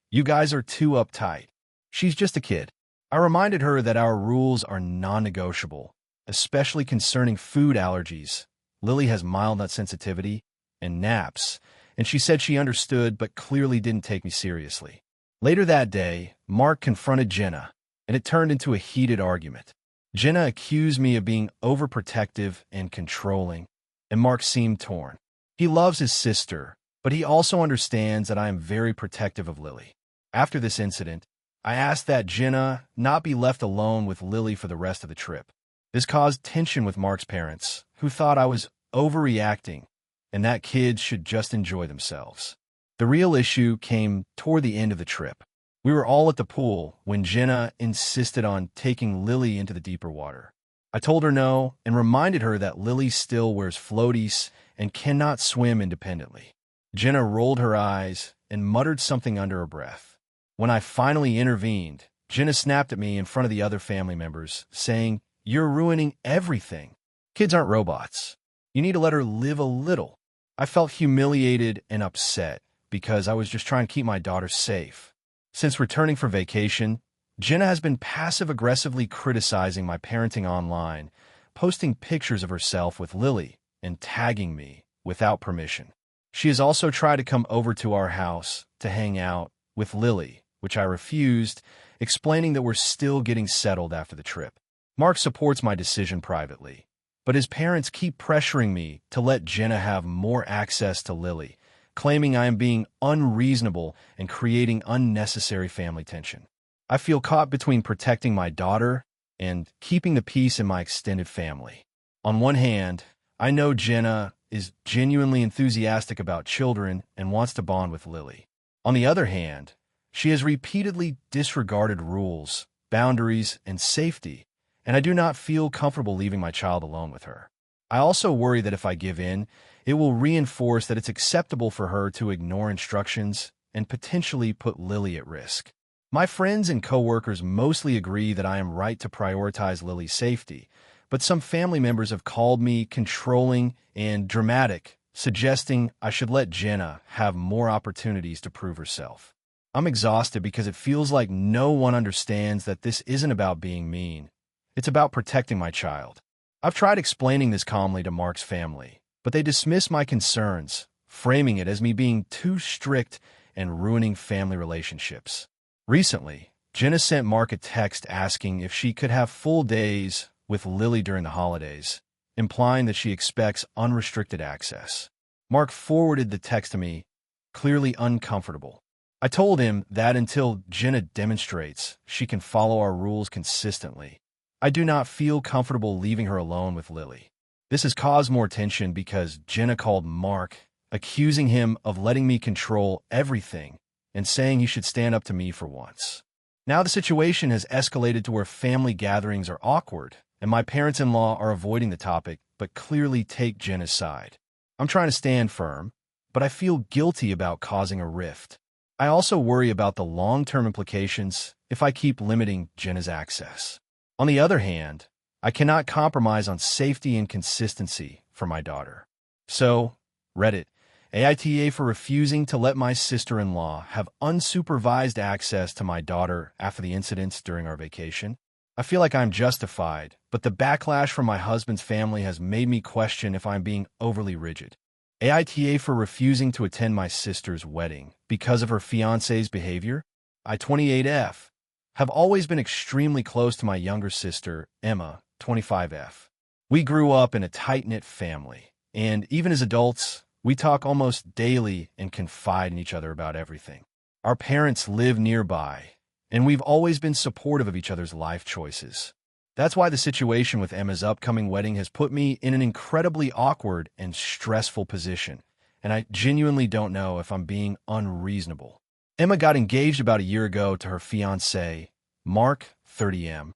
"You guys are too uptight. She's just a kid." I reminded her that our rules are non-negotiable, especially concerning food allergies. Lily has mild nut sensitivity and naps, and she said she understood but clearly didn't take me seriously. Later that day, Mark confronted Jenna, and it turned into a heated argument. Jenna accused me of being overprotective and controlling, and Mark seemed torn. He loves his sister, but he also understands that I am very protective of Lily. After this incident, I asked that Jenna not be left alone with Lily for the rest of the trip. This caused tension with Mark's parents, who thought I was overreacting and that kids should just enjoy themselves. The real issue came toward the end of the trip. We were all at the pool when Jenna insisted on taking Lily into the deeper water. I told her no and reminded her that Lily still wears floaties and cannot swim independently. Jenna rolled her eyes and muttered something under her breath. When I finally intervened, Jenna snapped at me in front of the other family members, saying, "You're ruining everything. Kids aren't robots. You need to let her live a little." I felt humiliated and upset because I was just trying to keep my daughter safe. Since returning from vacation, Jenna has been passive-aggressively criticizing my parenting online, posting pictures of herself with Lily and tagging me without permission. She has also tried to come over to our house to hang out with Lily, which I refused, explaining that we're still getting settled after the trip. Mark supports my decision privately, but his parents keep pressuring me to let Jenna have more access to Lily, claiming I am being unreasonable and creating unnecessary family tension. I feel caught between protecting my daughter and keeping the peace in my extended family. On one hand, I know Jenna is genuinely enthusiastic about children and wants to bond with Lily. On the other hand, she has repeatedly disregarded rules, boundaries, and safety, and I do not feel comfortable leaving my child alone with her. I also worry that if I give in, it will reinforce that it's acceptable for her to ignore instructions and potentially put Lily at risk. My friends and coworkers mostly agree that I am right to prioritize Lily's safety, but some family members have called me controlling and dramatic, suggesting I should let Jenna have more opportunities to prove herself. I'm exhausted because it feels like no one understands that this isn't about being mean. It's about protecting my child. I've tried explaining this calmly to Mark's family, but they dismiss my concerns, framing it as me being too strict and ruining family relationships. Recently, Jenna sent Mark a text asking if she could have full days with Lily during the holidays, implying that she expects unrestricted access. Mark forwarded the text to me, clearly uncomfortable. I told him that until Jenna demonstrates she can follow our rules consistently, I do not feel comfortable leaving her alone with Lily. This has caused more tension because Jenna called Mark, accusing him of letting me control everything and saying he should stand up to me for once. Now the situation has escalated to where family gatherings are awkward, and my parents-in-law are avoiding the topic but clearly take Jenna's side. I'm trying to stand firm, but I feel guilty about causing a rift. I also worry about the long-term implications if I keep limiting Jenna's access. On the other hand, I cannot compromise on safety and consistency for my daughter. So, Reddit, AITA for refusing to let my sister-in-law have unsupervised access to my daughter after the incidents during our vacation. I feel like I'm justified, but the backlash from my husband's family has made me question if I'm being overly rigid. AITA for refusing to attend my sister's wedding because of her fiancé's behavior. I, 28F, have always been extremely close to my younger sister, Emma, 25F. We grew up in a tight-knit family, and even as adults, we talk almost daily and confide in each other about everything. Our parents live nearby, and we've always been supportive of each other's life choices. That's why the situation with Emma's upcoming wedding has put me in an incredibly awkward and stressful position, and I genuinely don't know if I'm being unreasonable. Emma got engaged about a year ago to her fiancé, Mark, 30M.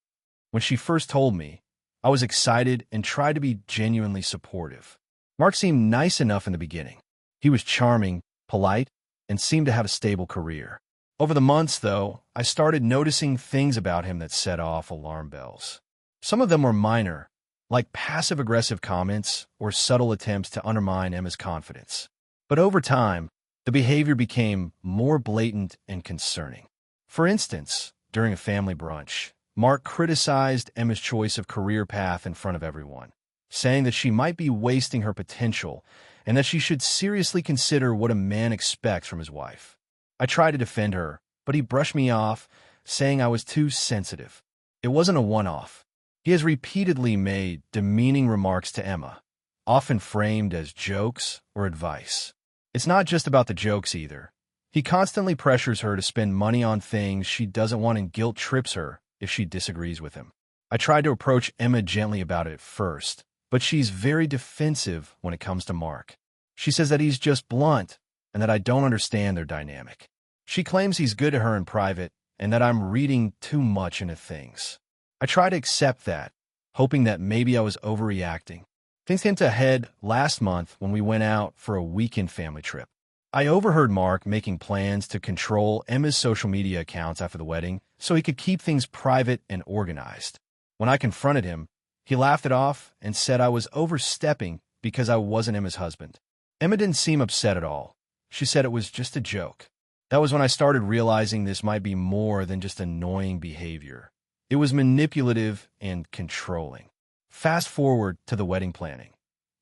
When she first told me, I was excited and tried to be genuinely supportive. Mark seemed nice enough in the beginning. He was charming, polite, and seemed to have a stable career. Over the months, though, I started noticing things about him that set off alarm bells. Some of them were minor, like passive-aggressive comments or subtle attempts to undermine Emma's confidence. But over time, the behavior became more blatant and concerning. For instance, during a family brunch, Mark criticized Emma's choice of career path in front of everyone, saying that she might be wasting her potential and that she should seriously consider what a man expects from his wife. I tried to defend her, but he brushed me off, saying I was too sensitive. It wasn't a one-off. He has repeatedly made demeaning remarks to Emma, often framed as jokes or advice. It's not just about the jokes either. He constantly pressures her to spend money on things she doesn't want and guilt-trips her if she disagrees with him. I tried to approach Emma gently about it at first, but she's very defensive when it comes to Mark. She says that he's just blunt and that I don't understand their dynamic. She claims he's good to her in private and that I'm reading too much into things. I try to accept that, hoping that maybe I was overreacting. Things came to a head last month when we went out for a weekend family trip. I overheard Mark making plans to control Emma's social media accounts after the wedding so he could keep things private and organized. When I confronted him, he laughed it off and said I was overstepping because I wasn't Emma's husband. Emma didn't seem upset at all. She said it was just a joke. That was when I started realizing this might be more than just annoying behavior. It was manipulative and controlling. Fast forward to the wedding planning.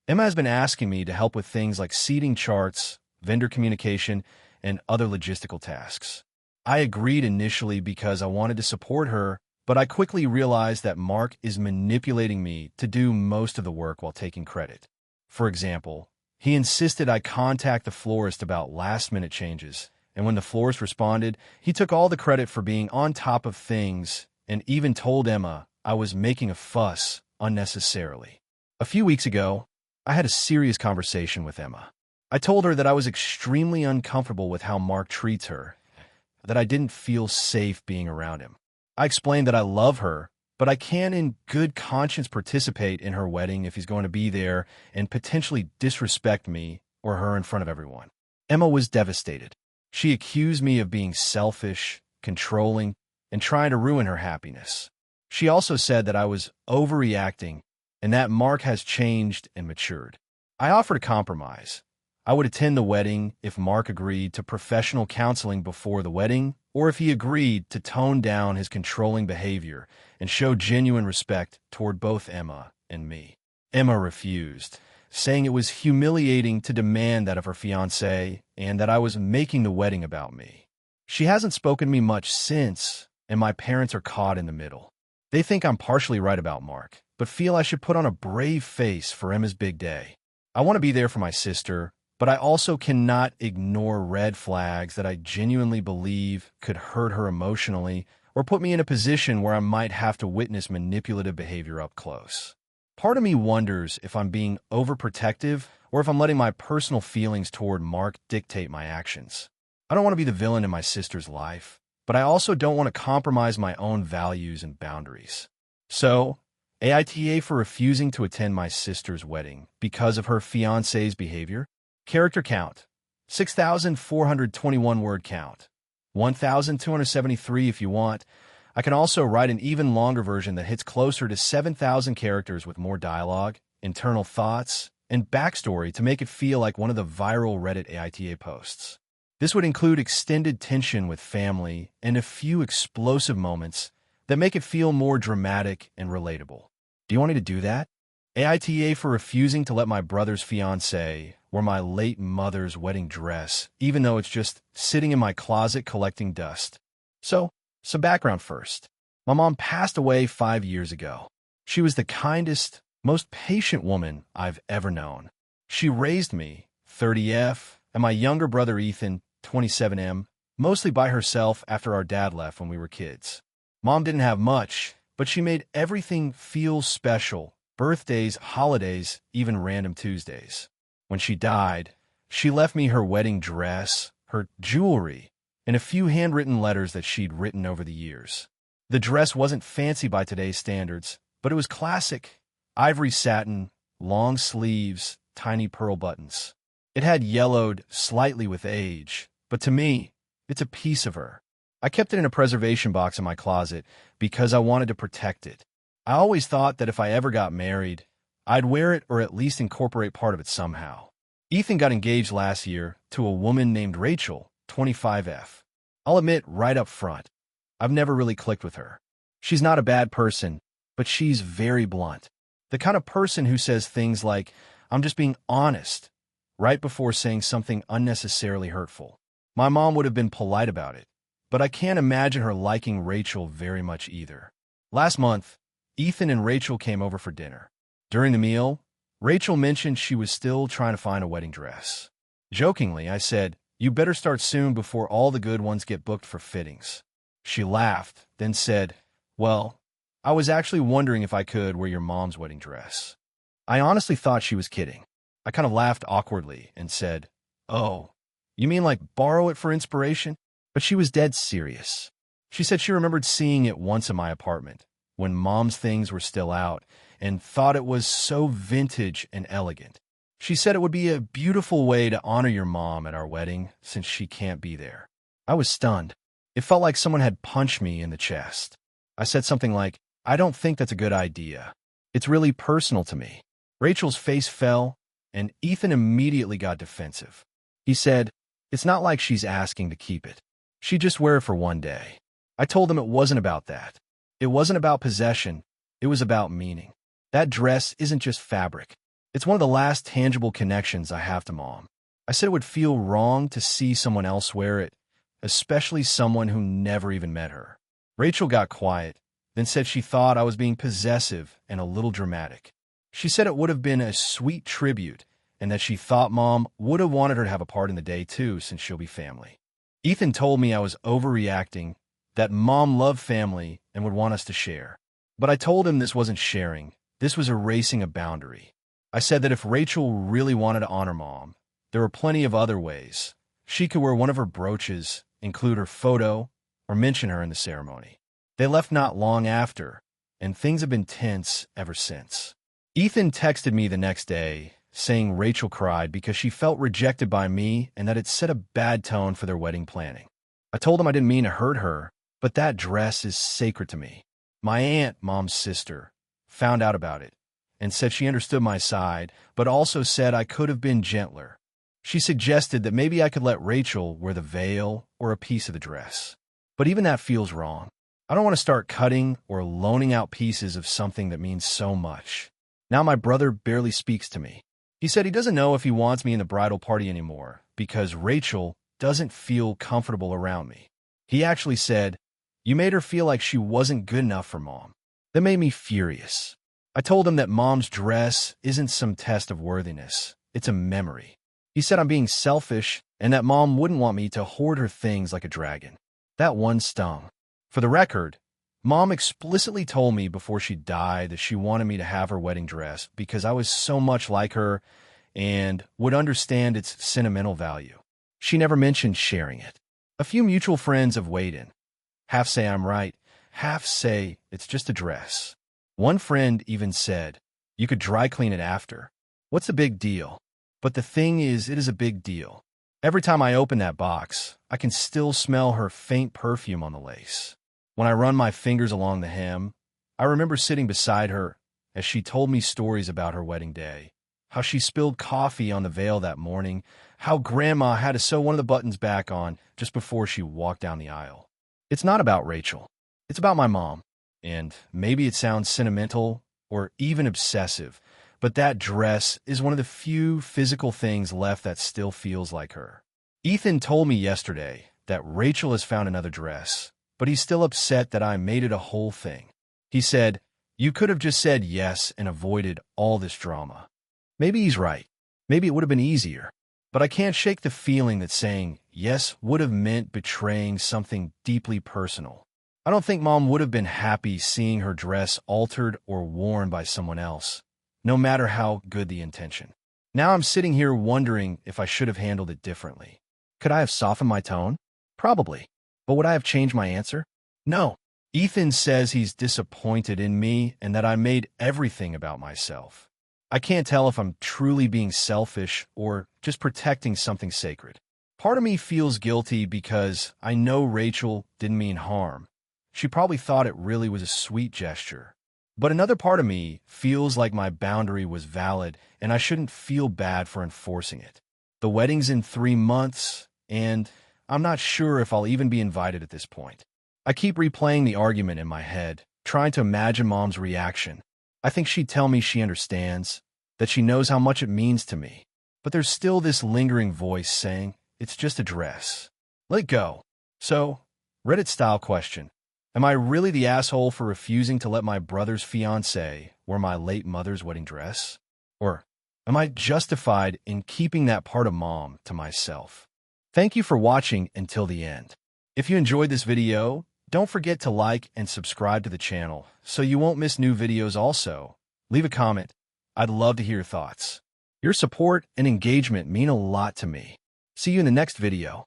Emma has been asking me to help with things like seating charts, vendor communication, and other logistical tasks. I agreed initially because I wanted to support her, but I quickly realized that Mark is manipulating me to do most of the work while taking credit. For example, he insisted I contact the florist about last-minute changes, and when the florist responded, he took all the credit for being on top of things and even told Emma I was making a fuss unnecessarily. A few weeks ago, I had a serious conversation with Emma. I told her that I was extremely uncomfortable with how Mark treats her, that I didn't feel safe being around him. I explained that I love her, but I can in good conscience participate in her wedding if he's going to be there and potentially disrespect me or her in front of everyone. Emma was devastated. She accused me of being selfish, controlling, and trying to ruin her happiness. She also said that I was overreacting and that Mark has changed and matured. I offered a compromise. I would attend the wedding if Mark agreed to professional counseling before the wedding, or if he agreed to tone down his controlling behavior and show genuine respect toward both Emma and me. Emma refused, saying it was humiliating to demand that of her fiancé and that I was making the wedding about me. She hasn't spoken to me much since, and my parents are caught in the middle. They think I'm partially right about Mark, but feel I should put on a brave face for Emma's big day. I want to be there for my sister, but I also cannot ignore red flags that I genuinely believe could hurt her emotionally or put me in a position where I might have to witness manipulative behavior up close. Part of me wonders if I'm being overprotective or if I'm letting my personal feelings toward Mark dictate my actions. I don't want to be the villain in my sister's life, but I also don't want to compromise my own values and boundaries. So, AITA for refusing to attend my sister's wedding because of her fiancé's behavior. Character count, 6,421 word count, 1,273 if you want. I can also write an even longer version that hits closer to 7,000 characters with more dialogue, internal thoughts, and backstory to make it feel like one of the viral Reddit AITA posts. This would include extended tension with family and a few explosive moments that make it feel more dramatic and relatable. Do you want me to do that? AITA for refusing to let my brother's fiancé wear my late mother's wedding dress, even though it's just sitting in my closet collecting dust. So, some background first. My mom passed away 5 years ago. She was the kindest, most patient woman I've ever known. She raised me, 30F, and my younger brother Ethan, 27M, mostly by herself after our dad left when we were kids. Mom didn't have much, but she made everything feel special. Birthdays, holidays, even random Tuesdays. When she died, she left me her wedding dress, her jewelry, and a few handwritten letters that she'd written over the years. The dress wasn't fancy by today's standards, but it was classic. Ivory satin, long sleeves, tiny pearl buttons. It had yellowed slightly with age, but to me, it's a piece of her. I kept it in a preservation box in my closet because I wanted to protect it. I always thought that if I ever got married, I'd wear it or at least incorporate part of it somehow. Ethan got engaged last year to a woman named Rachel, 25F. I'll admit right up front, I've never really clicked with her. She's not a bad person, but she's very blunt. The kind of person who says things like, "I'm just being honest," right before saying something unnecessarily hurtful. My mom would have been polite about it, but I can't imagine her liking Rachel very much either. Last month, Ethan and Rachel came over for dinner. During the meal, Rachel mentioned she was still trying to find a wedding dress. Jokingly, I said, "You better start soon before all the good ones get booked for fittings." She laughed, then said, "Well, I was actually wondering if I could wear your mom's wedding dress." I honestly thought she was kidding. I kind of laughed awkwardly and said, "Oh, you mean like borrow it for inspiration?" But she was dead serious. She said she remembered seeing it once in my apartment, when Mom's things were still out, and thought it was so vintage and elegant. She said it would be a beautiful way to honor your mom at our wedding since she can't be there. I was stunned. It felt like someone had punched me in the chest. I said something like, "I don't think that's a good idea. It's really personal to me." Rachel's face fell, and Ethan immediately got defensive. He said, "It's not like she's asking to keep it. She'd just wear it for one day." I told him it wasn't about that. It wasn't about possession. It was about meaning. That dress isn't just fabric. It's one of the last tangible connections I have to Mom. I said it would feel wrong to see someone else wear it, especially someone who never even met her. Rachel got quiet, then said she thought I was being possessive and a little dramatic. She said it would have been a sweet tribute and that she thought Mom would have wanted her to have a part in the day too since she'll be family. Ethan told me I was overreacting, that Mom loved family and would want us to share. But I told him this wasn't sharing, this was erasing a boundary. I said that if Rachel really wanted to honor Mom, there were plenty of other ways. She could wear one of her brooches, include her photo, or mention her in the ceremony. They left not long after, and things have been tense ever since. Ethan texted me the next day, saying Rachel cried because she felt rejected by me and that it set a bad tone for their wedding planning. I told him I didn't mean to hurt her, but that dress is sacred to me. My aunt, Mom's sister, found out about it and said she understood my side, but also said I could have been gentler. She suggested that maybe I could let Rachel wear the veil or a piece of the dress. But even that feels wrong. I don't want to start cutting or loaning out pieces of something that means so much. Now my brother barely speaks to me. He said he doesn't know if he wants me in the bridal party anymore because Rachel doesn't feel comfortable around me. He actually said, "You made her feel like she wasn't good enough for Mom." That made me furious. I told him that Mom's dress isn't some test of worthiness. It's a memory. He said I'm being selfish and that Mom wouldn't want me to hoard her things like a dragon. That one stung. For the record, Mom explicitly told me before she died that she wanted me to have her wedding dress because I was so much like her and would understand its sentimental value. She never mentioned sharing it. A few mutual friends have weighed in. Half say I'm right, half say it's just a dress. One friend even said, "You could dry clean it after. What's the big deal?" But the thing is, it is a big deal. Every time I open that box, I can still smell her faint perfume on the lace. When I run my fingers along the hem, I remember sitting beside her as she told me stories about her wedding day, how she spilled coffee on the veil that morning, how Grandma had to sew one of the buttons back on just before she walked down the aisle. It's not about Rachel. It's about my mom. And maybe it sounds sentimental or even obsessive, but that dress is one of the few physical things left that still feels like her. Ethan told me yesterday that Rachel has found another dress, but he's still upset that I made it a whole thing. He said, "You could have just said yes and avoided all this drama." Maybe he's right. Maybe it would have been easier. But I can't shake the feeling that saying yes would have meant betraying something deeply personal. I don't think Mom would have been happy seeing her dress altered or worn by someone else, no matter how good the intention. Now I'm sitting here wondering if I should have handled it differently. Could I have softened my tone? Probably. But would I have changed my answer? No. Ethan says he's disappointed in me and that I made everything about myself. I can't tell if I'm truly being selfish or just protecting something sacred. Part of me feels guilty because I know Rachel didn't mean harm. She probably thought it really was a sweet gesture. But another part of me feels like my boundary was valid and I shouldn't feel bad for enforcing it. The wedding's in 3 months, and I'm not sure if I'll even be invited at this point. I keep replaying the argument in my head, trying to imagine Mom's reaction. I think she'd tell me she understands, that she knows how much it means to me. But there's still this lingering voice saying, it's just a dress. Let it go. So, Reddit-style question. Am I really the asshole for refusing to let my brother's fiancée wear my late mother's wedding dress? Or am I justified in keeping that part of Mom to myself? Thank you for watching until the end. If you enjoyed this video, don't forget to like and subscribe to the channel so you won't miss new videos also. Leave a comment. I'd love to hear your thoughts. Your support and engagement mean a lot to me. See you in the next video.